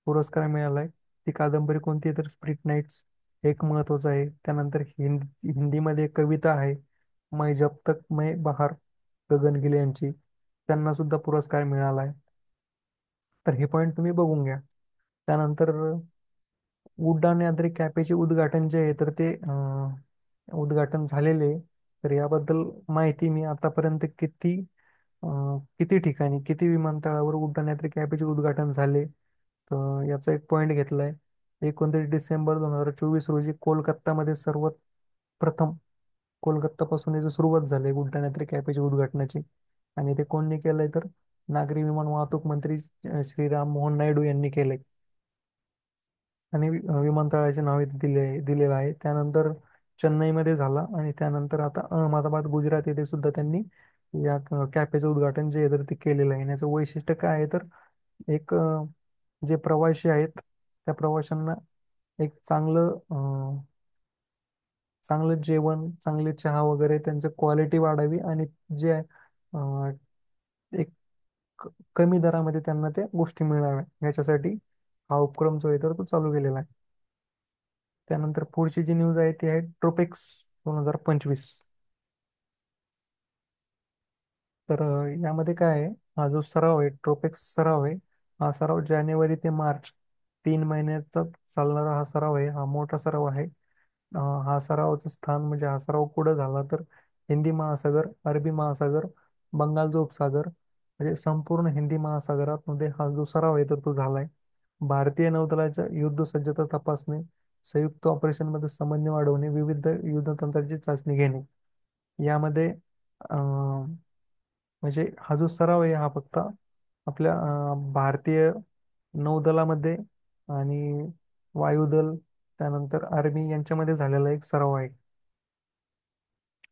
Speaker 1: पुरस्कार मिळालाय. ती कादंबरी कोणती आहे तर स्प्लिट नाईट्स एक महत्वाचं आहे. त्यानंतर हिंदीमध्ये एक कविता आहे, मै जब तक मैं बहार, गगन गिल यांची, त्यांना सुद्धा पुरस्कार मिळालाय. तर हे पॉईंट तुम्ही बघून घ्या. त्यानंतर उड्डाण यात्री कॅफेचे उद्घाटन जे आहे तर ते उद्घाटन झालेले आहे. तर याबद्दल माहिती मी आतापर्यंत किती ठिकाणी किती विमानतळावर उड्डाण यात्री कॅफेचे उद्घाटन झाले तर याचा एक पॉइंट घेतलाय. 29 डिसेंबर 2024 रोजी कोलकातामध्ये सर्वात प्रथम कोलकातापासून याची सुरुवात झाली उड्डाण यात्री कॅफेच्या उद्घाटनाची. आणि ते कोणनी केलंय तर नागरी विमान वाहतूक मंत्री श्रीराम मोहन नायडू यांनी केलंय. आणि विमानतळाचे नाव इथे दिलेलं आहे. त्यानंतर चेन्नईमध्ये झाला आणि त्यानंतर आता अहमदाबाद गुजरात येथे सुद्धा त्यांनी या कॅफेचं उद्घाटन जे आहे तर ते केलेलं आहे. आणि याचं वैशिष्ट्य काय आहे तर एक जे प्रवासी आहेत त्या प्रवाशांना एक चांगलं जेवण, चांगले चहा वगैरे त्यांचं क्वालिटी वाढावी आणि जे अं, एक कमी दरामध्ये त्यांना त्या गोष्टी मिळाव्या याच्यासाठी हा उपक्रम जो आहे तर तो चालू केलेला आहे. त्यानंतर पुढची जी न्यूज आहे ती आहे ट्रोपेक्स 2025. तर यामध्ये काय आहे, हा जो सराव आहे ट्रोपेक्स सराव आहे, हा सराव जानेवारी ते मार्च 3 महिन्याचा चालणारा हा सराव आहे. हा मोठा सराव आहे. हा सरावाचं स्थान म्हणजे हा सराव कुठं झाला तर हिंदी महासागर, अरबी महासागर, बंगालचा उपसागर म्हणजे संपूर्ण हिंदी महासागरात मध्ये हा जो सराव आहे तर तो झालाय. भारतीय नौदलाच्या युद्ध सज्जता तपासणे, संयुक्त ऑपरेशन मध्ये समन्वय वाढवणे, विविध युद्धतंत्राची चाचणी घेणे यामध्ये म्हणजे हा जो सराव आहे हा फक्त आपल्या भारतीय नौदलामध्ये आणि वायुदल त्यानंतर आर्मी यांच्यामध्ये झालेला एक सराव आहे.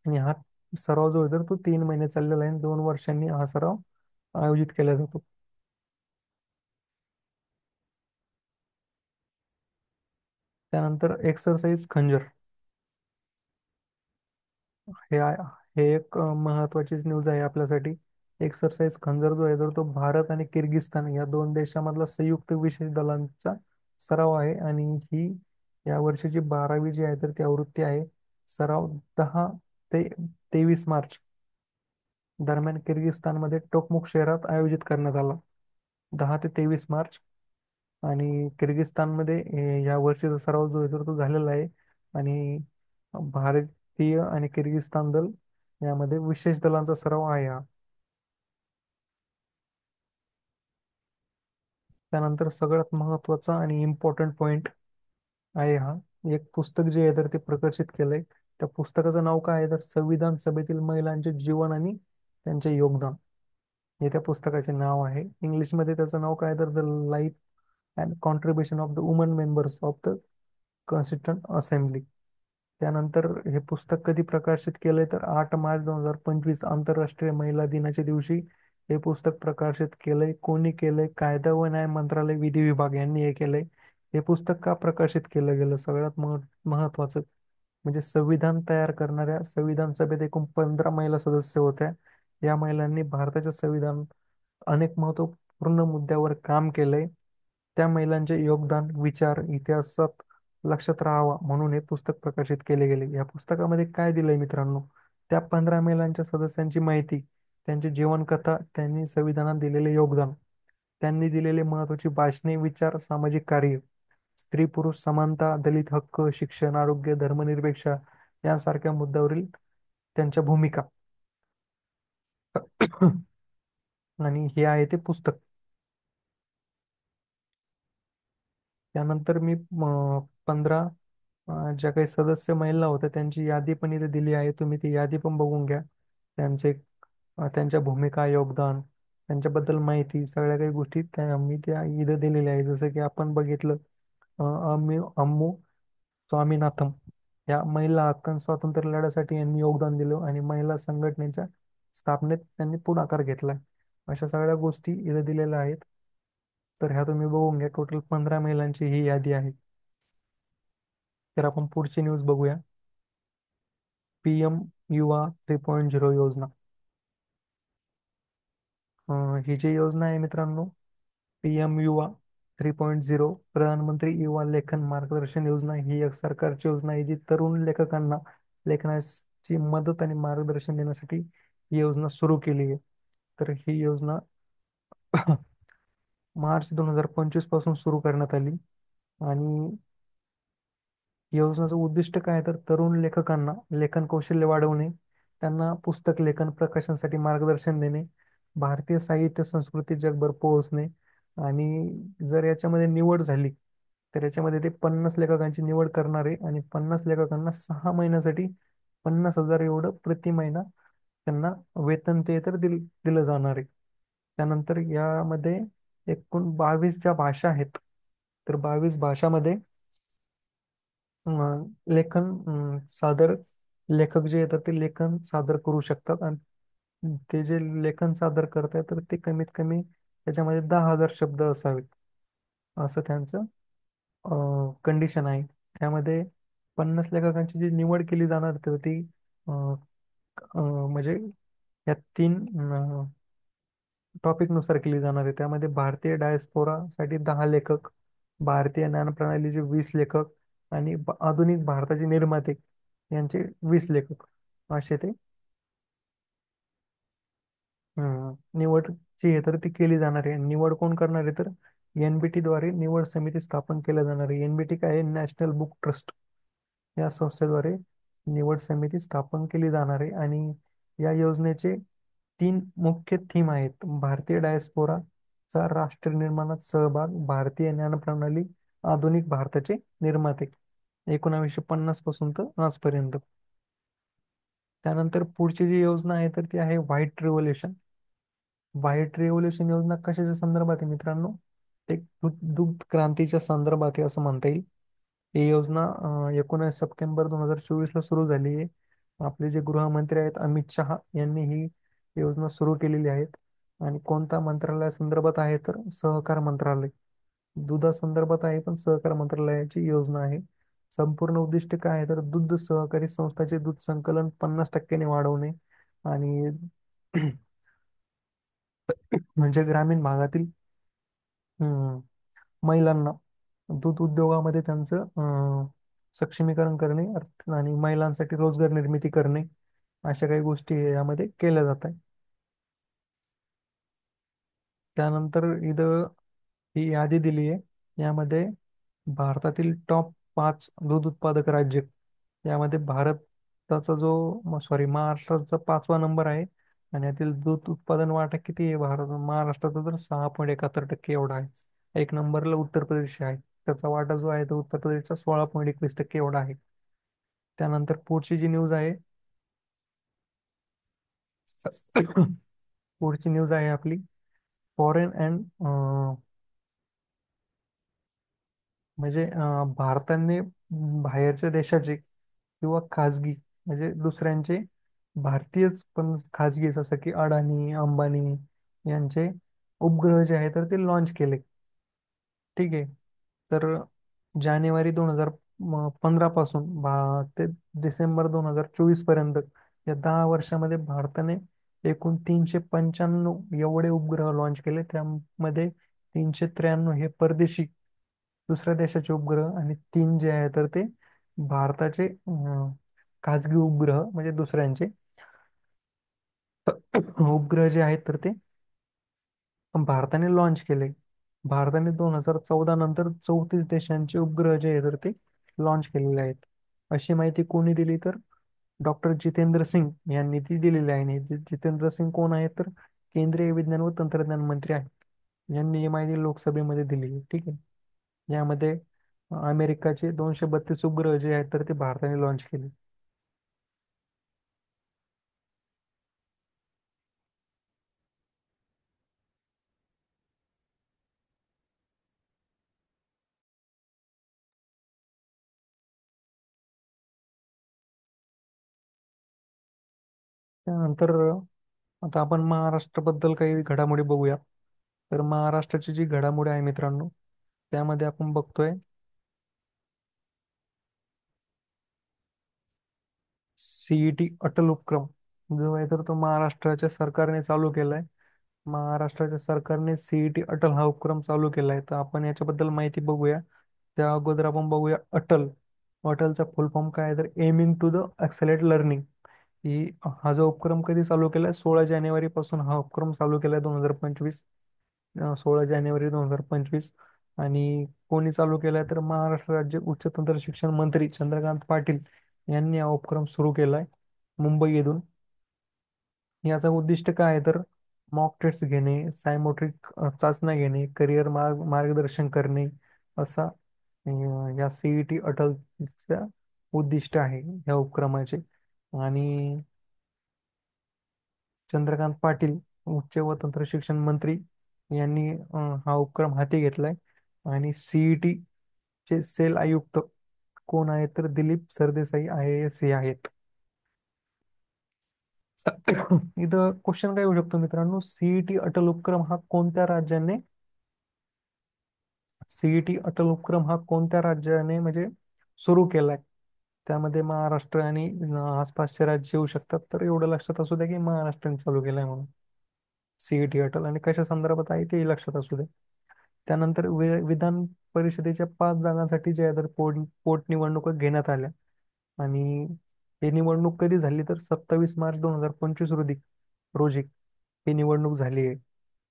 Speaker 1: आणि हा सराव जो आहे तर तो 3 महिने चाललेला आहे. 2 वर्षांनी हा सराव आयोजित केला जातो. त्यानंतर एक्सरसाइज खंजर हे हे एक महत्वाचीच न्यूज आहे आपल्यासाठी. एक्सरसाइज खंजर जो आहे तर तो भारत आणि किर्गिस्तान या दोन देशामधला संयुक्त विशेष दलांचा सराव आहे. आणि ही या वर्षीची 12वी जी आहे तर ती आवृत्ती आहे. सराव 10 ते 23 मार्च दरम्यान किर्गिस्तानमध्ये टोकमुक शहरात आयोजित करण्यात आला. 10 ते 23 मार्च. आणि किर्गिस्तानमध्ये या वर्षीचा सराव जो आहे तर तो झालेला आहे. आणि भारतीय आणि किर्गिस्तान दल यामध्ये विशेष दलांचा सराव आहे हा. त्यानंतर सगळ्यात महत्वाचा आणि इम्पॉर्टंट पॉइंट आहे हा. एक पुस्तक जे आहे तर ते प्रकाशित केलंय. त्या पुस्तकाचं नाव काय आहे तर संविधान सभेतील महिलांचे जीवन आणि त्यांचे योगदान हे त्या पुस्तकाचे नाव आहे. इंग्लिशमध्ये त्याचं नाव काय तर the life and contribution of the woman members of the constituent assembly. त्यानंतर हे पुस्तक कधी प्रकाशित केलंय तर 8 मार्च 2025 आंतरराष्ट्रीय महिला दिनाच्या दिवशी हे पुस्तक प्रकाशित केलंय. कोणी केलंय? कायदा व न्याय मंत्रालय विधी विभाग यांनी हे केलंय. हे पुस्तक का प्रकाशित केलं गेलं सगळ्यात महत्वाचं म्हणजे संविधान तयार करणाऱ्या संविधान सभेत एकूण 15 महिला सदस्य होत्या. या महिलांनी भारताच्या संविधान अनेक महत्वपूर्ण मुद्द्यावर काम केलंय. त्या महिलांचे योगदान, विचार इतिहासात लक्षात राहावा म्हणून हे पुस्तक प्रकाशित केले गेले. या पुस्तकामध्ये काय दिलंय मित्रांनो, त्या 15 महिलांच्या सदस्यांची माहिती, त्यांची जीवनकथा, त्यांनी संविधानात दिलेले योगदान, त्यांनी दिलेले महत्वाची भाषणे, विचार, सामाजिक कार्य, स्त्री पुरुष समानता, दलित हक्क, शिक्षण, आरोग्य, धर्मनिरपेक्षा यांसारख्या मुद्द्यावरील त्यांच्या भूमिका आणि हे आहे ते पुस्तक. त्यानंतर मी 15 ज्या काही सदस्य महिला होत्या त्यांची यादी पण इथे दिली आहे. तुम्ही ती यादी पण बघून घ्या. त्यांचे त्यांच्या भूमिका, योगदान, त्यांच्याबद्दल माहिती सगळ्या काही गोष्टी मी त्या इथं दिलेल्या आहे. जसं की आपण बघितलं अम्मू स्वामीनाथन या महिला हक्क स्वातंत्र्य लढ्यासाठी यांनी योगदान दिलं आणि महिला संघटनेच्या स्थापनेत त्यांनी पुढाकार घेतलाय. अशा सगळ्या गोष्टी इथे दिलेल्या आहेत. तर ह्या तुम्ही बघून घ्या, टोटल 15 महिलांची ही यादी आहे. तर आपण पुढची न्यूज बघूया. PM युवा 3.0 योजना. ही जी योजना आहे मित्रांनो, PM युवा 3.0, प्रधानमंत्री युवा लेखन मार्गदर्शन योजना, ही एक सरकारची योजना आहे जी तरुण लेखकांना लेखनाची मदत आणि मार्गदर्शन देण्यासाठी ही योजना सुरू केली आहे. तर ही योजना मार्च 2025 पासून सुरू करण्यात आली. आणि योजनेचं उद्दिष्ट काय आहे तर तरुण लेखकांना लेखन कौशल्य वाढवणे, त्यांना पुस्तक लेखन प्रकाशनासाठी मार्गदर्शन देणे, भारतीय साहित्य संस्कृती जगभर पोहोचणे. आणि जर याच्यामध्ये निवड झाली तर याच्यामध्ये ते 50 लेखकांची निवड करणार आहे आणि 50 लेखकांना 6 महिन्यासाठी 50,000 एवढं प्रति महिना त्यांना वेतन ते तर दिलं जाणार आहे. त्यानंतर यामध्ये एकूण 22 ज्या भाषा आहेत, तर 22 भाषामध्ये लेखन सादर लेखक जे येतात ते लेखन सादर करू शकतात. आणि ते जे लेखन सादर करतात तर ते कमीत कमी त्याच्यामध्ये 10,000 शब्द असावेत, असं त्यांचं कंडिशन आहे. त्यामध्ये 50 लेखकांची जी निवड केली जाणार तर ती अ, म्हणजे या 3 टॉपिक नुसार केली जाणार आहे. त्यामध्ये भारतीय डायस्पोरासाठी 10 लेखक, भारतीय ज्ञानप्रणालीचे 20 लेखक आणि आधुनिक भारताचे निर्माते यांचे 20 लेखक, असे ते निवड जी आहे तर ती केली जाणार आहे. निवड कोण करणार आहे तर NBT द्वारे निवड समिती स्थापन केल्या जाणार आहे. NBT काय आहे? नॅशनल बुक ट्रस्ट या संस्थेद्वारे निवड समिती स्थापन केली जाणार आहे. आणि या योजनेचे 3 मुख्य थीम आहेत: भारतीय डायस्पोराचा राष्ट्र निर्माणात सहभाग, भारतीय ज्ञानप्रणाली, आधुनिक भारताचे निर्माते, 1950 पासून तर आजपर्यंत. त्यानंतर पुढची जी योजना आहे तर ती आहे व्हाईट रिव्होल्युशन. व्हाईट रिव्होल्युशन योजना कशाच्या संदर्भात आहे मित्रांनो? ते दुग्ध क्रांतीच्या संदर्भात आहे असं म्हणता येईल. ही योजना 19 सप्टेंबर 2024 ला सुरू झाली आहे. आपले जे गृहमंत्री आहेत अमित शहा यांनी ही योजना सुरू केलेली आहे. आणि कोणत्या मंत्रालयासंदर्भात आहे तर सहकार मंत्रालय. दुधासंदर्भात आहे पण सहकार मंत्रालयाची योजना आहे. संपूर्ण उद्दिष्ट काय आहे तर दूध सहकारी संस्थांचे दूध संकलन 50% वाढवणे. आणि म्हणजे ग्रामीण भागातील हम्म, महिलांना दूध उद्योगामध्ये त्यांचं सक्षमीकरण करणे आणि महिलांसाठी रोजगार निर्मिती करणे, अशा काही गोष्टी यामध्ये केल्या जात आहे. त्यानंतर इथं ही यादी दिली आहे. यामध्ये भारतातील टॉप 5 दूध उत्पादक राज्य, यामध्ये भारताचा जो सॉरी महाराष्ट्राचा 5वा नंबर आहे. आणि यातील दूध उत्पादन वाटा किती आहे महाराष्ट्राचा तर 6.71% एवढा आहे. 1 नंबरला उत्तर प्रदेश आहे, त्याचा वाटा जो आहे तो उत्तर प्रदेशचा 16.21% एवढा आहे. त्यानंतर पुढची जी न्यूज आहे पुढची न्यूज आहे आपली फॉरेन अँड म्हणजे भारताने बाहेरच्या देशाचे किंवा खाजगी म्हणजे दुसऱ्यांचे, भारतीयच पण खाजगी जसं की अडाणी अंबानी यांचे उपग्रह जे आहे तर ते लॉन्च केले. ठीक आहे. तर जानेवारी 2015 पासून ते डिसेंबर 2024 पर्यंत या 10 वर्षामध्ये भारताने एकूण 395 एवढे उपग्रह लॉन्च केले. त्यामध्ये 393 हे परदेशी दुसऱ्या देशाचे उपग्रह आणि 3 जे आहे तर ते भारताचे खाजगी उपग्रह म्हणजे दुसऱ्यांचे उपग्रह जे आहेत तर ते भारताने लॉन्च केले. भारताने 2014 नंतर 34 देशांचे उपग्रह जे आहेत तर ते लॉन्च केलेले आहेत. अशी माहिती कोणी दिली तर डॉक्टर जितेंद्र सिंग यांनी ती दिलेली आहे. आणि जितेंद्र सिंग कोण आहेत तर केंद्रीय विज्ञान व तंत्रज्ञान मंत्री आहेत. यांनी ही माहिती लोकसभेमध्ये दिली आहे. ठीक आहे. यामध्ये अमेरिकाचे 232 उपग्रह जे आहेत तर ते भारताने लॉन्च केले. त्यानंतर आता आपण महाराष्ट्राबद्दल काही घडामोडी बघूया. तर महाराष्ट्राची जी घडामोडी आहे मित्रांनो, त्यामध्ये आपण बघतोय सीईटी अटल उपक्रम जो आहे तर तो महाराष्ट्राच्या सरकारने चालू केलाय. महाराष्ट्राच्या सरकारने सीईटी अटल हा उपक्रम चालू केलाय. तर आपण याच्याबद्दल माहिती बघूया. त्या अगोदर आपण बघूया अटल. अटलचा फुल फॉर्म काय आहे तर एमिंग टू द ॲक्सेलरेट लर्निंग. ही हा जो उपक्रम कधी चालू केलाय, 16 जानेवारी पासून हा उपक्रम चालू केलाय 2025. 16 जानेवारी 2025. आणि कोणी चालू केलाय तर महाराष्ट्र राज्य उच्च तंत्र शिक्षण मंत्री चंद्रकांत पाटील यांनी हा उपक्रम सुरू केलाय मुंबई येथून. याचा उद्दिष्ट काय आहे तर मॉक टेस्ट घेणे, सायमोट्रिक चाचण्या घेणे, करिअर मार्गदर्शन करणे, असा या सीईटी अटलच्या उद्दिष्ट आहे या उपक्रमाचे. आणि चंद्रकांत पाटील उच्च व तंत्र शिक्षण मंत्री यांनी हा उपक्रम हाती घेतलाय. आणि सीईटी चे सेल आयुक्त कोण आहेत तर दिलीप सरदेसाई IAS हे आहेत. इथं क्वेश्चन काय येऊ शकतो मित्रांनो, सीईटी अटल उपक्रम हा कोणत्या राज्याने सीईटी अटल उपक्रम हा कोणत्या राज्याने म्हणजे सुरू केलाय? त्यामध्ये महाराष्ट्र आणि आसपासचे राज्य येऊ शकतात. तर एवढं लक्षात असू द्या की महाराष्ट्राने चालू केलाय म्हणून सीईटी अटल, आणि कशा संदर्भात आहे ते लक्षात असू द्या. त्यानंतर विधान परिषदेच्या 5 जागांसाठी जे आहे तर पोटनिवडणुका घेण्यात आल्या. आणि ही निवडणूक कधी झाली तर 27 मार्च 2025 रोजी ही निवडणूक झाली आहे.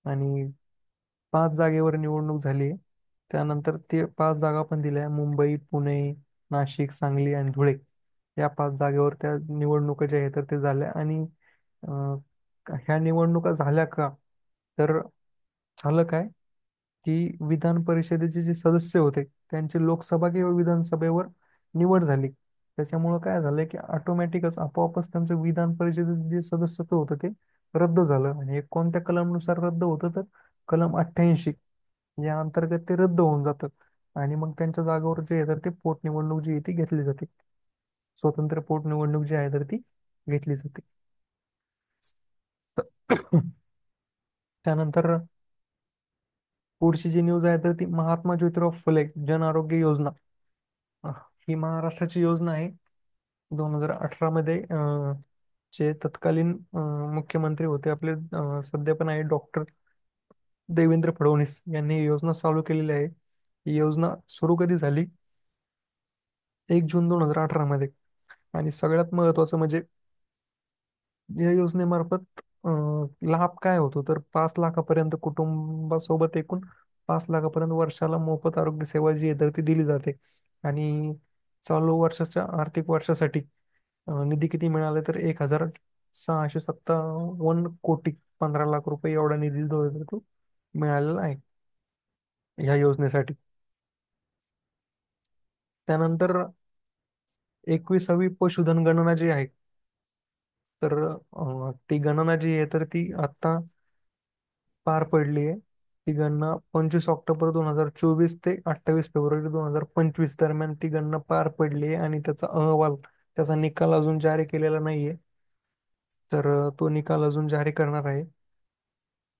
Speaker 1: आणि 5 जागेवर निवडणूक झाली आहे. त्यानंतर ते 5 जागा पण दिल्या मुंबई, पुणे, नाशिक, सांगली आणि धुळे. या 5 जागेवर त्या निवडणुका ज्या आहेत तर ते झाल्या. आणि अं, ह्या निवडणुका झाल्या का तर झालं काय की विधान परिषदेचे जे सदस्य होते त्यांची लोकसभा किंवा विधानसभेवर निवड झाली. त्याच्यामुळं काय झालंय की ऑटोमॅटिकच आपोआपच त्यांचं विधान परिषदेचे जे सदस्यत्व होतं ते रद्द झालं. आणि हे कोणत्या कलमनुसार रद्द होतं तर कलम 88 या अंतर्गत ते रद्द होऊन जातं. आणि मग त्यांच्या जागेवर जे आहे तर ते पोटनिवडणूक जी आहे ती घेतली जाते. स्वतंत्र पोटनिवडणूक जी आहे तर ती घेतली जाते. त्यानंतर पुढची जी न्यूज आहे तर ती महात्मा ज्योतिराव फुले जन आरोग्य योजना. अह, ही महाराष्ट्राची योजना आहे. 2018 मध्ये जे तत्कालीन मुख्यमंत्री होते आपले, सध्या पण आहे डॉक्टर देवेंद्र फडणवीस यांनी ही योजना चालू केलेली आहे. ही योजना सुरू कधी झाली? 1 जून 2018 मध्ये. आणि सगळ्यात महत्वाचं म्हणजे या योजनेमार्फत लाभ काय होतो तर 5 लाखापर्यंत कुटुंबासोबत एकूण 5 लाखापर्यंत वर्षाला मोफत आरोग्य सेवा जी आहे तर ती दिली जाते. आणि चालू वर्षाच्या आर्थिक वर्षासाठी निधी किती मिळाले तर 1,657 कोटी 15 लाख रुपये एवढा निधी जो आहे तो मिळालेला आहे ह्या योजनेसाठी. त्यानंतर 21वी पशुधन गणना जी आहे तर ती गणना जी आहे तर ती आता पार पडली आहे. ती गणना 25 ऑक्टोबर 2024 ते 28 फेब्रुवारी 2025 दरम्यान ती गणना पार पडली आहे. आणि त्याचा अहवाल, त्याचा निकाल अजून जारी केलेला नाहीये. तर तो निकाल अजून जारी करणार आहे.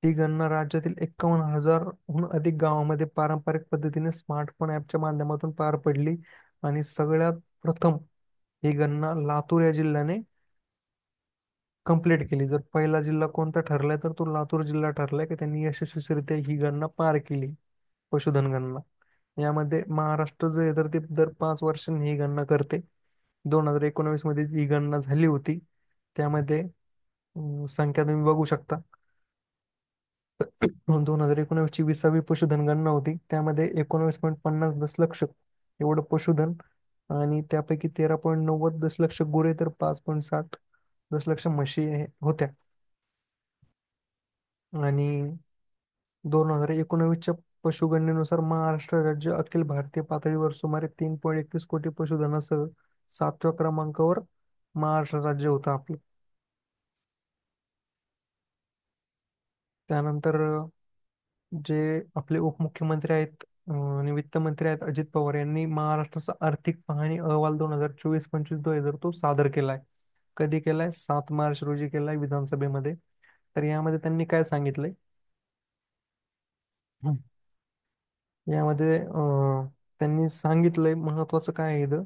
Speaker 1: ती गणना राज्यातील 51,000हून अधिक गावामध्ये पारंपरिक पद्धतीने स्मार्टफोन ॲपच्या माध्यमातून पार पडली. आणि सगळ्यात प्रथम ही गणना लातूर या जिल्ह्याने कंप्लीट केली. जर पहिला जिल्हा कोणता ठरलाय तर तो लातूर जिल्हा ठरलाय की त्यांनी यशस्वीरित्या ही गणना पार केली, पशुधन गणना. यामध्ये महाराष्ट्र जो आहे तर ते दर 5 वर्षांनी ही गणना करते. 2019 मध्ये ही गणना झाली होती. त्यामध्ये संख्या तुम्ही बघू शकता. 2019 ची 20वी पशुधन गणना होती. त्यामध्ये 19.50 दशलक्ष एवढं पशुधन. आणि त्यापैकी 13.90 दशलक्ष गुरे तर 5.60 दशलक्ष म्हशी होत्या. आणि 2019च्या पशुगणनेनुसार महाराष्ट्र राज्य अखिल भारतीय पातळीवर सुमारे 3.31 कोटी पशुधनासह 7व्या क्रमांकावर महाराष्ट्र राज्य होतं आपलं. त्यानंतर जे आपले उपमुख्यमंत्री आहेत आणि वित्त मंत्री आहेत अजित पवार यांनी महाराष्ट्राचा आर्थिक पाहणी अहवाल 2024-25 जो आहे तर तो सादर केलाय. कधी केलाय? 7 मार्च रोजी केलाय विधानसभेमध्ये. तर यामध्ये त्यांनी काय सांगितलंय हम्म. यामध्ये त्यांनी सांगितलंय महत्वाचं काय आहे इथं,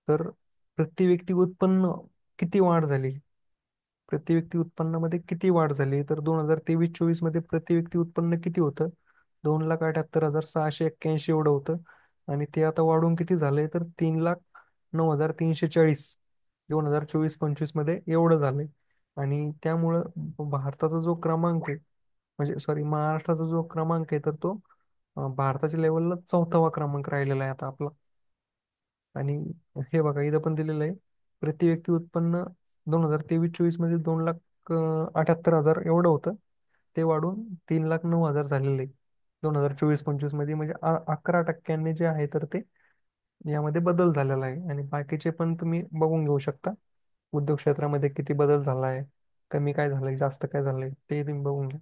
Speaker 1: तर प्रति व्यक्ती उत्पन्न किती वाढ झाली, प्रति व्यक्ती उत्पन्नामध्ये किती वाढ झाली, तर 2023-24 मध्ये प्रति व्यक्ती उत्पन्न किती होतं, 2,78,681 एवढं होतं. आणि ते आता वाढून किती झालंय, तर 3,09,340 2024-25 मध्ये एवढं झालंय. आणि त्यामुळं भारताचा जो क्रमांक आहे, म्हणजे सॉरी महाराष्ट्राचा जो क्रमांक आहे, तर तो भारताच्या लेवलला 4था क्रमांक राहिलेला आहे आता आपला. आणि हे बघा इथं पण दिलेलं आहे, प्रति व्यक्ती उत्पन्न 2023-24 मध्ये 2,78,000 एवढं होतं. ते वाढून 3,09,000 झालेलं आहे 2024-25 मध्ये, म्हणजे 11% जे आहे तर ते यामध्ये बदल झालेला आहे. आणि बाकीचे पण तुम्ही बघून घेऊ शकता, उद्योग क्षेत्रामध्ये किती बदल झाला आहे, कमी काय झालंय, जास्त काय झालंय, ते तुम्ही बघून घ्या.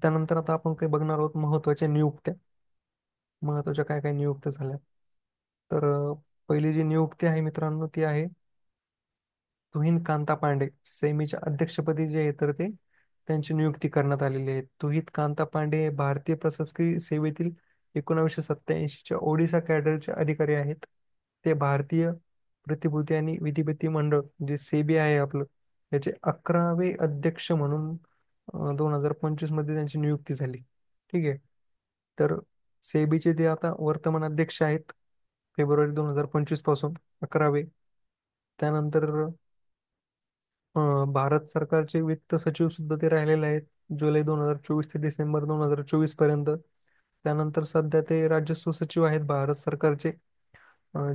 Speaker 1: त्यानंतर आता आपण काही बघणार आहोत महत्वाच्या नियुक्त्या. महत्वाच्या काय काय नियुक्त्या झाल्या, तर पहिली जी नियुक्ती आहे मित्रांनो ती आहे तुहिन कांता पांडे. सेमीच्या अध्यक्षपदी जे आहे तर ते त्यांची नियुक्ती करण्यात आलेली आहे. तुहित कांता पांडे हे भारतीय प्रशासकीय सेवेतील 1987च्या ओडिशा कॅडरचे अधिकारी आहेत. ते भारतीय प्रतिभूती आणि विधिपती मंडळ जे सेबी आहे आपलं, याचे 11वे अध्यक्ष म्हणून 2025 मध्ये त्यांची नियुक्ती झाली. ठीक आहे. तर सेबीचे ते आता वर्तमान अध्यक्ष आहेत फेब्रुवारी 2025 पासून, 11वे. त्यानंतर भारत सरकारचे वित्त सचिव सुद्धा ते राहिलेले आहेत जुलै 2024 ते डिसेंबर 2024 पर्यंत. त्यानंतर सध्या ते राजस्व सचिव आहेत भारत सरकारचे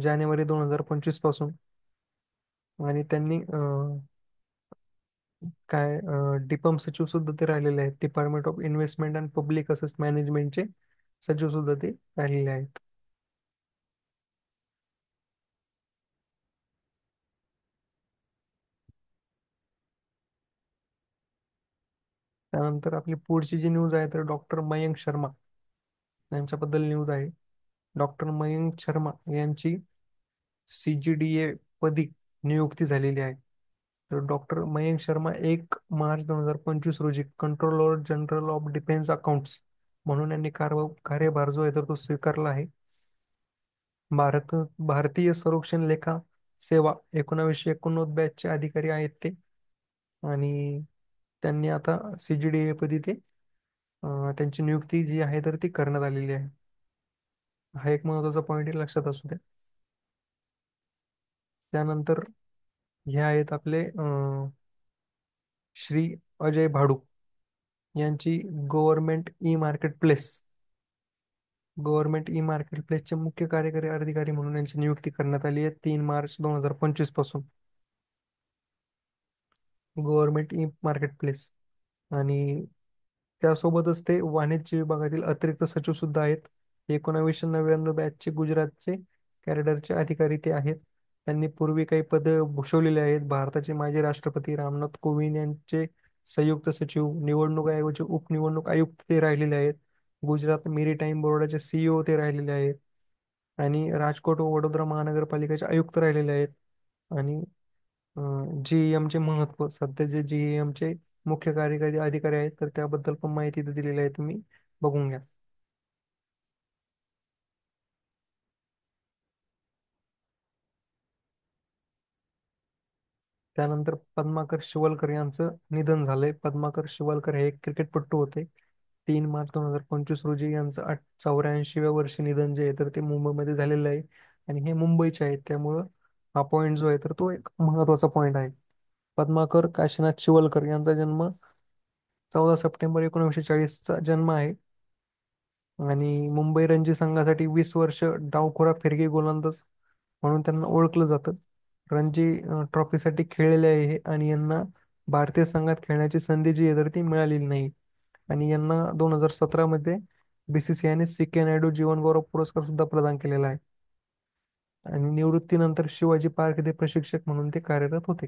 Speaker 1: जानेवारी 2025 पासून. आणि त्यांनी काय डिपम सचिव सुद्धा ते राहिलेले आहेत, department of investment and public asset मॅनेजमेंटचे सचिव सुद्धा ते राहिलेले आहेत. त्यानंतर आपली पुढची जी न्यूज आहे तर डॉक्टर मयंक शर्मा यांच्याबद्दल न्यूज आहे. डॉक्टर मयंक शर्मा यांची CGDA पदी नियुक्ती झालेली आहे. तर डॉक्टर मयंक शर्मा 1 मार्च 2025 रोजी controller general of defence accounts म्हणून यांनी कार्यभार जो आहे तर तो स्वीकारला आहे. भारतीय संरक्षण लेखा सेवा 1989 बॅचचे अधिकारी आहेत ते. आणि त्यांनी आता CGDA पदी ते त्यांची नियुक्ती जी आहे तर ती करण्यात आलेली आहे. हा एक महत्वाचा पॉईंट लक्षात असू द्या. त्यानंतर हे आहेत आपले श्री अजय भाडू यांची government e market place government e market प्लेसचे मुख्य कार्यकारी अधिकारी म्हणून यांची नियुक्ती करण्यात आली आहे 3 मार्च 2025 पासून. Government e market place. आणि त्यासोबतच ते वाणिज्य विभागातील अतिरिक्त सचिव सुद्धा आहेत. 1999 बॅचचे गुजरातचे कॅडरचे अधिकारी ते आहेत. त्यांनी पूर्वी काही पद भूषवलेली आहेत. भारताचे माजी राष्ट्रपती रामनाथ कोविंद यांचे संयुक्त सचिव, निवडणूक आयोगाचे उपनिवडणूक आयुक्त ते राहिलेले आहेत. गुजरात मेरीटाईम बोर्डाचे CEO ते राहिलेले आहेत. आणि राजकोट व वडोदरा महानगरपालिकेचे आयुक्त राहिलेले आहेत. आणि GEM चे महत्व, सध्या जे GEM चे मुख्य कार्यकारी अधिकारी आहेत तर त्याबद्दल पण माहिती इथे दिलेली आहे, तुम्ही बघून घ्या. त्यानंतर पद्माकर शिवलकर यांचं निधन झालंय. पद्माकर शिवलकर हे एक क्रिकेटपटू होते. 3 मार्च 2025 रोजी यांचं 84व्या वर्षी निधन जे आहे तर ते मुंबईमध्ये झालेलं आहे. आणि हे मुंबईचे आहेत त्यामुळं हा पॉईंट जो आहे तर तो एक महत्वाचा पॉईंट आहे. पद्माकर काशीनाथ शिवलकर यांचा जन्म 14 सप्टेंबर 1940 चा जन्म आहे. आणि मुंबई रणजी संघासाठी 20 वर्ष डावखुरा फिरकी गोलंदाज म्हणून त्यांना ओळखलं जातं. रणजी ट्रॉफीसाठी खेळलेले आहे हे. आणि यांना भारतीय संघात खेळण्याची संधी जी आहे तर ती मिळालेली नाही. आणि यांना 2017 मध्ये BCCI ने CK नायडू जीवन गौरव पुरस्कार सुद्धा प्रदान केलेला आहे. आणि निवृत्तीनंतर शिवाजी पार्क येथे प्रशिक्षक म्हणून ते कार्यरत होते.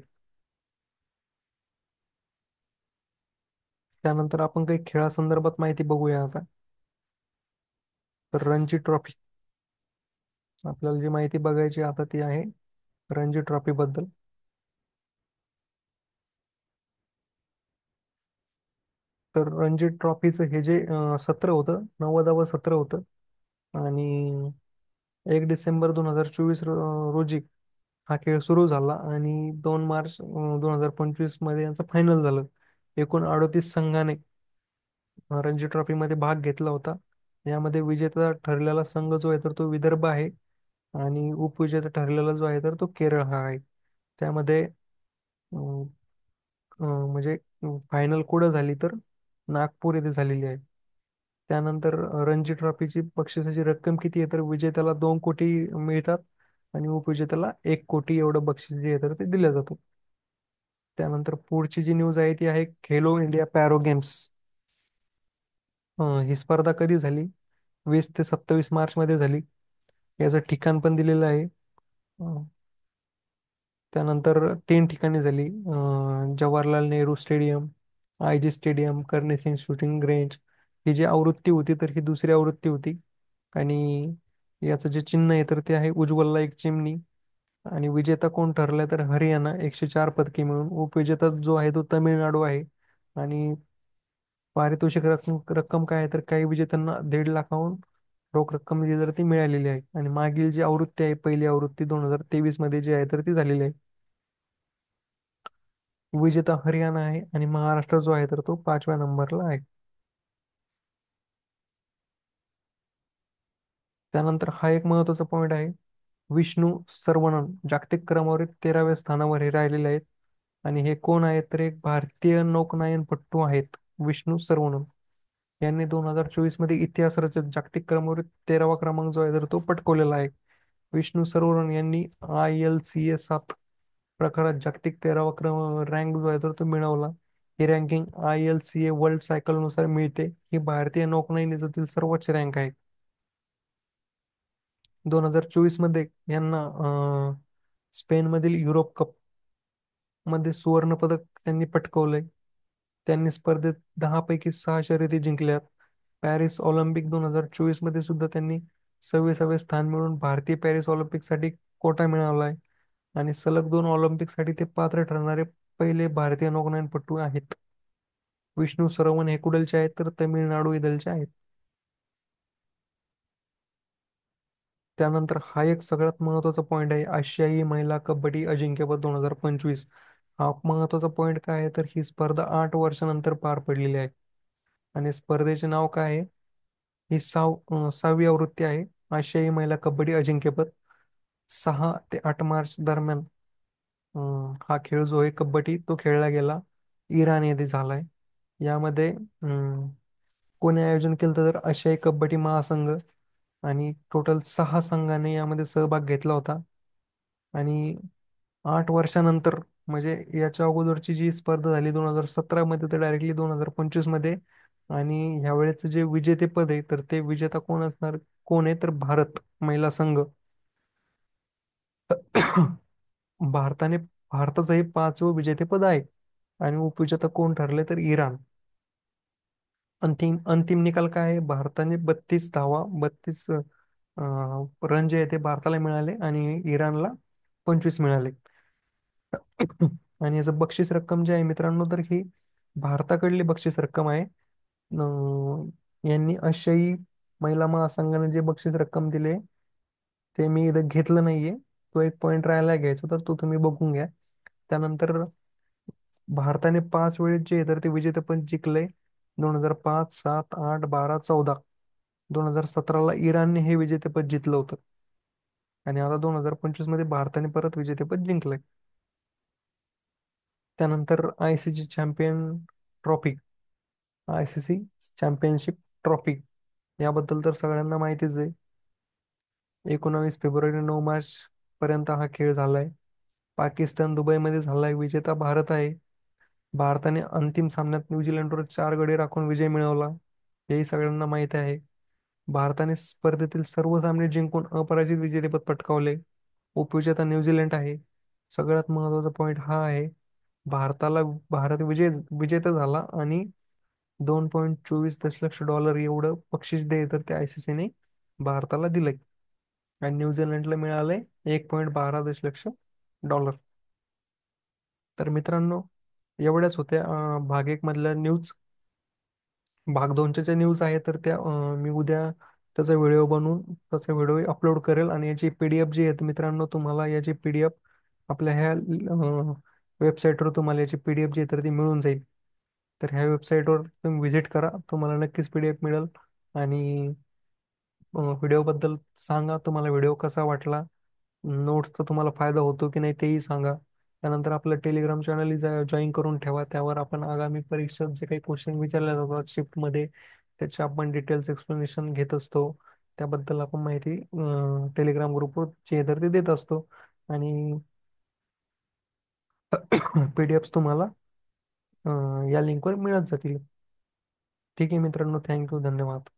Speaker 1: त्यानंतर आपण काही खेळासंदर्भात माहिती बघूया आता. तर रणजी ट्रॉफी, आपल्याला जी माहिती बघायची आता ती आहे रणजी ट्रॉफी बद्दल. तर रणजी ट्रॉफीचं हे जे सत्र होतं 90व सत्र होतं. आणि 1 डिसेंबर 2024 रोजी हा खेळ सुरू झाला आणि 2 मार्च 2025 मध्ये यांचं फायनल झालं. एकूण 38 संघाने रणजी ट्रॉफी मध्ये भाग घेतला होता. यामध्ये विजेता ठरलेला संघ जो आहे तर तो विदर्भ आहे. आणि उपविजेता ठरलेला जो आहे तर तो केरळ हा आहे. त्यामध्ये अं, म्हणजे फायनल कुठं झाली तर नागपूर येथे झालेली आहे. त्यानंतर रणजी ट्रॉफीची बक्षिसाची रक्कम किती आहे तर विजेत्याला 2 कोटी मिळतात. आणि उपविजेत्याला 1 कोटी एवढं बक्षीस जे आहे तर ते दिलं जातं. त्यानंतर पुढची जी न्यूज आहे ती आहे खेलो इंडिया पॅरो गेम्स. ही स्पर्धा कधी झाली? 20 ते 27 मार्च मध्ये झाली. याचं ठिकाण पण दिलेलं आहे. अं, त्यानंतर 3 ठिकाणी झाली. Jawaharlal Nehru stadium, I G stadium, Karni Singh shooting range. ही जी आवृत्ती होती तर ही दुसरी आवृत्ती होती. आणि याचं जे चिन्ह आहे तर ते आहे उज्ज्वलला एक चिमणी. आणि विजेता कोण ठरलाय तर हरियाणा 104 पदके मिळून. उपविजेता जो आहे तो तामिळनाडू आहे. आणि पारितोषिक रक्कम काय आहे तर काही विजेत्यांना 1.5 लाखाहून रोख रक्कम जी तर ती मिळालेली आहे. आणि मागील जी आवृत्ती आहे पहिली आवृत्ती 2023 मध्ये जी आहे तर ती झालेली आहे. विजेता हरियाणा आहे आणि महाराष्ट्र जो आहे तर तो 5व्या नंबरला आहे. त्यानंतर हा एक महत्वाचा पॉईंट आहे. विष्णू सरवणन जागतिक क्रमवारीत 13व्या स्थानावर हे राहिलेले आहेत. आणि हे कोण आहेत तर एक भारतीय नौकानयनपट्टू आहेत. विष्णू सरवणन यांनी 2024 मध्ये इतिहास रचत जागतिक क्रमवारीत 13वा क्रमांक जो आहे तर तो पटकावलेला आहे. विष्णू सरवणन यांनी ILCA 7 प्रकारात जागतिक 13वा क्रमांक रँक जो आहे तर तो मिळवला. ही रँकिंग ILCA वर्ल्ड सायकल नुसार मिळते. ही भारतीय नौकानयनातील सर्वोच्च रँक आहे. 2024 मध्ये यांना स्पेनमधील युरोप कप मध्ये सुवर्ण पदक त्यांनी पटकावलंय. त्यांनी स्पर्धेत 10 पैकी 6 शर्यती जिंकल्यात. पॅरिस ऑलिम्पिक 2024 मध्ये सुद्धा त्यांनी 26वे स्थान मिळवून भारतीय पॅरिस ऑलिम्पिक साठी कोटा मिळवलाय. आणि सलग 2 ऑलिम्पिकसाठी ते पात्र ठरणारे पहिले भारतीय नौकानयनपटू आहेत. विष्णू सरवण हे कुडलचे आहेत तर तमिळनाडू येथीलचे आहेत. त्यानंतर हा एक सगळ्यात महत्त्वाचा पॉईंट आहे आशियाई महिला कबड्डी अजिंक्यपद 2025. हा महत्त्वाचा पॉईंट काय आहे तर ही स्पर्धा 8 वर्षानंतर पार पडलेली आहे. आणि स्पर्धेचे नाव काय आहे? ही 6वी आवृत्ती आहे आशियाई महिला कबड्डी अजिंक्यपद. 6 ते 8 मार्च दरम्यान हा खेळ जो आहे कबड्डी तो खेळला गेला. इराण येथे झालाय. यामध्ये कोणी आयोजन केलं तर आशियाई कबड्डी महासंघ. आणि टोटल 6 संघाने यामध्ये सहभाग घेतला होता. आणि 8 वर्षानंतर म्हणजे याच्या अगोदरची जी स्पर्धा झाली 2017 मध्ये तर डायरेक्टली 2025 मध्ये. आणि ह्यावेळेचं जे विजेतेपद आहे तर ते विजेता कोण असणार? कोण आहे तर भारत महिला संघ. भारताने भारताचं हे 5वं विजेतेपद आहे. आणि उपविजेता कोण ठरले तर इराण. अंतिम अंतिम निकाल काय आहे? भारताने 32 रन जे आहे ते भारताला मिळाले आणि इराणला 25 मिळाले. आणि याचं बक्षीस रक्कम जे आहे मित्रांनो तर ही भारताकडली बक्षीस रक्कम आहे. यांनी आशियाई महिला महासंघाने जे बक्षीस रक्कम दिले ते मी इथं घेतलं नाहीये. तो एक पॉइंट राहिला घ्यायचा तर तो तुम्ही बघून घ्या. त्यानंतर भारताने 5 वेळेस जे आहे तर ते विजेतेपद जिंकलंय. 2005, 7, 8, 12, 14. 2017ला इराणने हे विजेतेपद जिंकलं होतं. आणि आता 2025 मध्ये भारताने परत विजेतेपद जिंकलंय. त्यानंतर ICC champion trophy, ICC championship trophy याबद्दल तर सगळ्यांना माहितीच आहे. 19 फेब्रुवारी 9 मार्च पर्यंत हा खेळ झालाय. पाकिस्तान दुबईमध्ये झालाय. विजेता भारत आहे. भारताने अंतिम सामन्यात न्यूझीलंडवर 4 गडी राखून विजय मिळवला. हेही सगळ्यांना माहिती आहे. भारताने स्पर्धेतील सर्व सामने जिंकून अपराजित विजेतेपद पटकावले. उपविजेता न्यूझीलंड आहे. सगळ्यात महत्त्वाचा पॉईंट हा आहे. भारताला भारत विजेता झाला आणि $2.24 दशलक्ष एवढं बक्षीस दे तर ते ICC ने भारताला दिलंय. आणि न्यूझीलंडला मिळालंय $1.12 दशलक्ष. तर मित्रांनो एवढ्याच होत्या भाग 1 मधल्या न्यूज. भाग 2च्या ज्या न्यूज आहे तर त्या मी उद्या त्याचा व्हिडिओ बनवून त्याचा व्हिडिओ अपलोड करेल, आणि याची PDF जी आहे तर मित्रांनो, तुम्हाला याची PDF आपल्या ह्या वेबसाईटवर तुम्हाला याची PDF जी आहे तर ती मिळून जाईल. तर ह्या वेबसाईटवर तुम्ही व्हिजिट करा, तुम्हाला नक्कीच PDF मिळेल. आणि व्हिडिओबद्दल सांगा, तुम्हाला व्हिडिओ कसा वाटला, नोट्सचा तुम्हाला फायदा होतो की नाही तेही सांगा. त्यानंतर आपलं टेलिग्राम चॅनल जॉईन करून ठेवा, त्यावर आपण आगामी परीक्षेत जे काही क्वेश्चन विचारले जातात शिफ्टमध्ये त्याचे आपण डिटेल्स एक्सप्लेनेशन घेत असतो. त्याबद्दल आपण माहिती टेलिग्राम ग्रुपवर जे आहे तर ते देत असतो. आणि PDFs तुम्हाला या लिंकवर मिळत जातील. ठीक आहे मित्रांनो, थँक्यू, धन्यवाद.